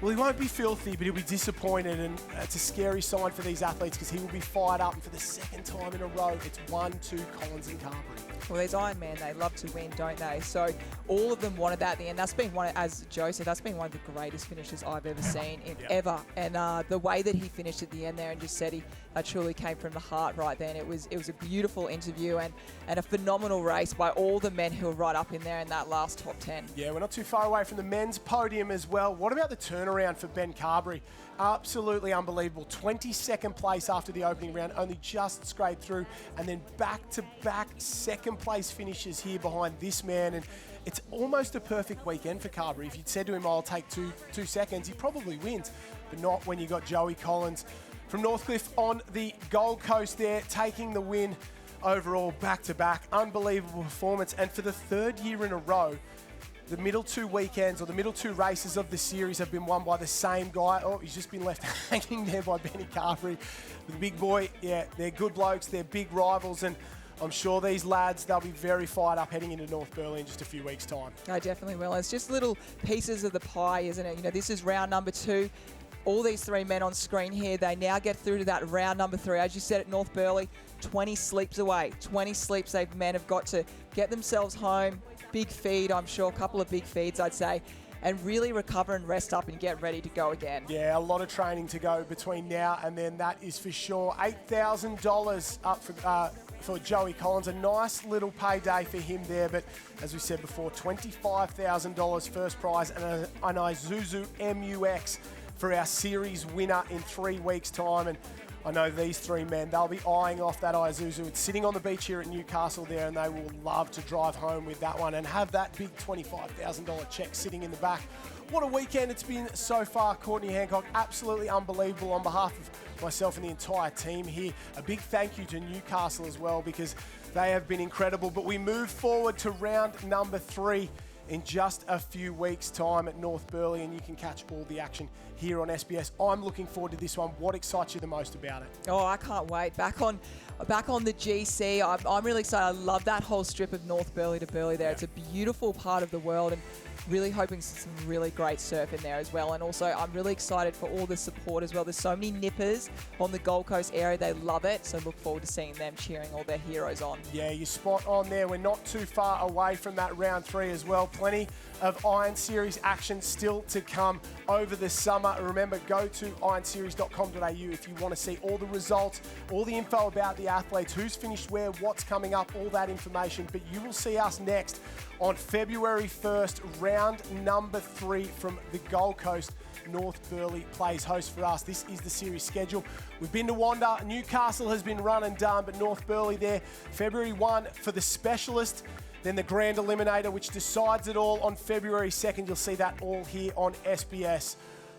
well, he won't be filthy, but he'll be disappointed, and it's a scary sign for these athletes because he will be fired up, and for the 2nd time in a row, it's 1-2 Collins and Carberry. Well, these Iron Men, they love to win, don't they? So all of them wanted that at the end. That's been one, as Joe said, that's been one of the greatest finishes I've ever seen, ever. And the way that he finished at the end there and just said he truly came from the heart right then. It was a beautiful interview and a phenomenal race by all the men who were right up in there in that last top 10. Yeah, we're not too far away from the men's podium as well. What about the turnaround for Ben Carberry? Absolutely unbelievable. 22nd place after the opening round, only just scraped through, and then back-to-back 2nd place finishes here behind this man. And it's almost a perfect weekend for Carberry. If you'd said to him, I'll take two seconds, he probably wins, but not when you got Joey Collins from Northcliffe on the Gold Coast there, taking the win overall back-to-back. Unbelievable performance. And for the 3rd year in a row, the middle 2 weekends, or the middle 2 races of the series, have been won by the same guy. Oh, he's just been left hanging there by Benny Carberry. The big boy, yeah, they're good blokes, they're big rivals, and I'm sure these lads, they'll be very fired up heading into North Burleigh in just a few weeks' time. I definitely will. It's just little pieces of the pie, isn't it? You know, this is round number 2. All these 3 men on screen here, they now get through to that round number 3. As you said, at North Burleigh, 20 sleeps away. 20 sleeps men have got to get themselves home. Big feed, I'm sure, a couple of big feeds, I'd say. and really recover and rest up and get ready to go again. Yeah, a lot of training to go between now and then, that is for sure. $8,000 up for Joey Collins. A nice little payday for him there, but as we said before, $25,000 first prize and an Isuzu MUX for our series winner in 3 weeks' time. And I know these three men, they'll be eyeing off that Isuzu. It's sitting on the beach here at Newcastle there, and they will love to drive home with that one and have that big $25,000 check sitting in the back. What a weekend it's been so far, Courtney Hancock. Absolutely unbelievable. On behalf of myself and the entire team here, a big thank you to Newcastle as well, because they have been incredible. But we move forward to round number 3 in just a few weeks' time at North Burleigh, and you can catch all the action here on SBS. I'm looking forward to this one. What excites you the most about it? Oh, I can't wait. Back on the GC. I'm really excited. I love that whole strip of North Burleigh to Burleigh there. It's a beautiful part of the world, and really hoping some really great surf in there as well. And also, I'm really excited for all the support as well. There's so many nippers on the Gold Coast area. They love it. So look forward to seeing them cheering all their heroes on. Yeah, you're spot on there. We're not too far away from that round 3 as well. Plenty of Iron Series action still to come over the summer. Remember, go to ironseries.com.au if you want to see all the results, all the info about the athletes, who's finished where, what's coming up, all that information. But you will see us next on February 1st, round number 3 from the Gold Coast. North Burleigh plays host for us. This is the series schedule. We've been to Wanda. Newcastle has been run and done, but North Burleigh there, February 1 for the specialist. Then the Grand Eliminator, which decides it all on February 2nd. You'll see that all here on SBS.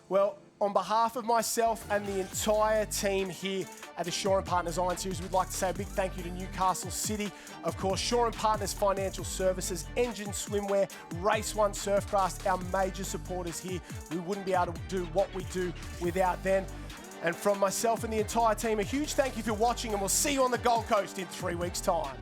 Well, on behalf of myself and the entire team here at the Shaw & Partners Iron Series, we'd like to say a big thank you to Newcastle City, of course, Shaw & Partners Financial Services, Engine Swimwear, Race One Surfcraft, our major supporters here. We wouldn't be able to do what we do without them. And from myself and the entire team, a huge thank you for watching, and we'll see you on the Gold Coast in 3 weeks' time.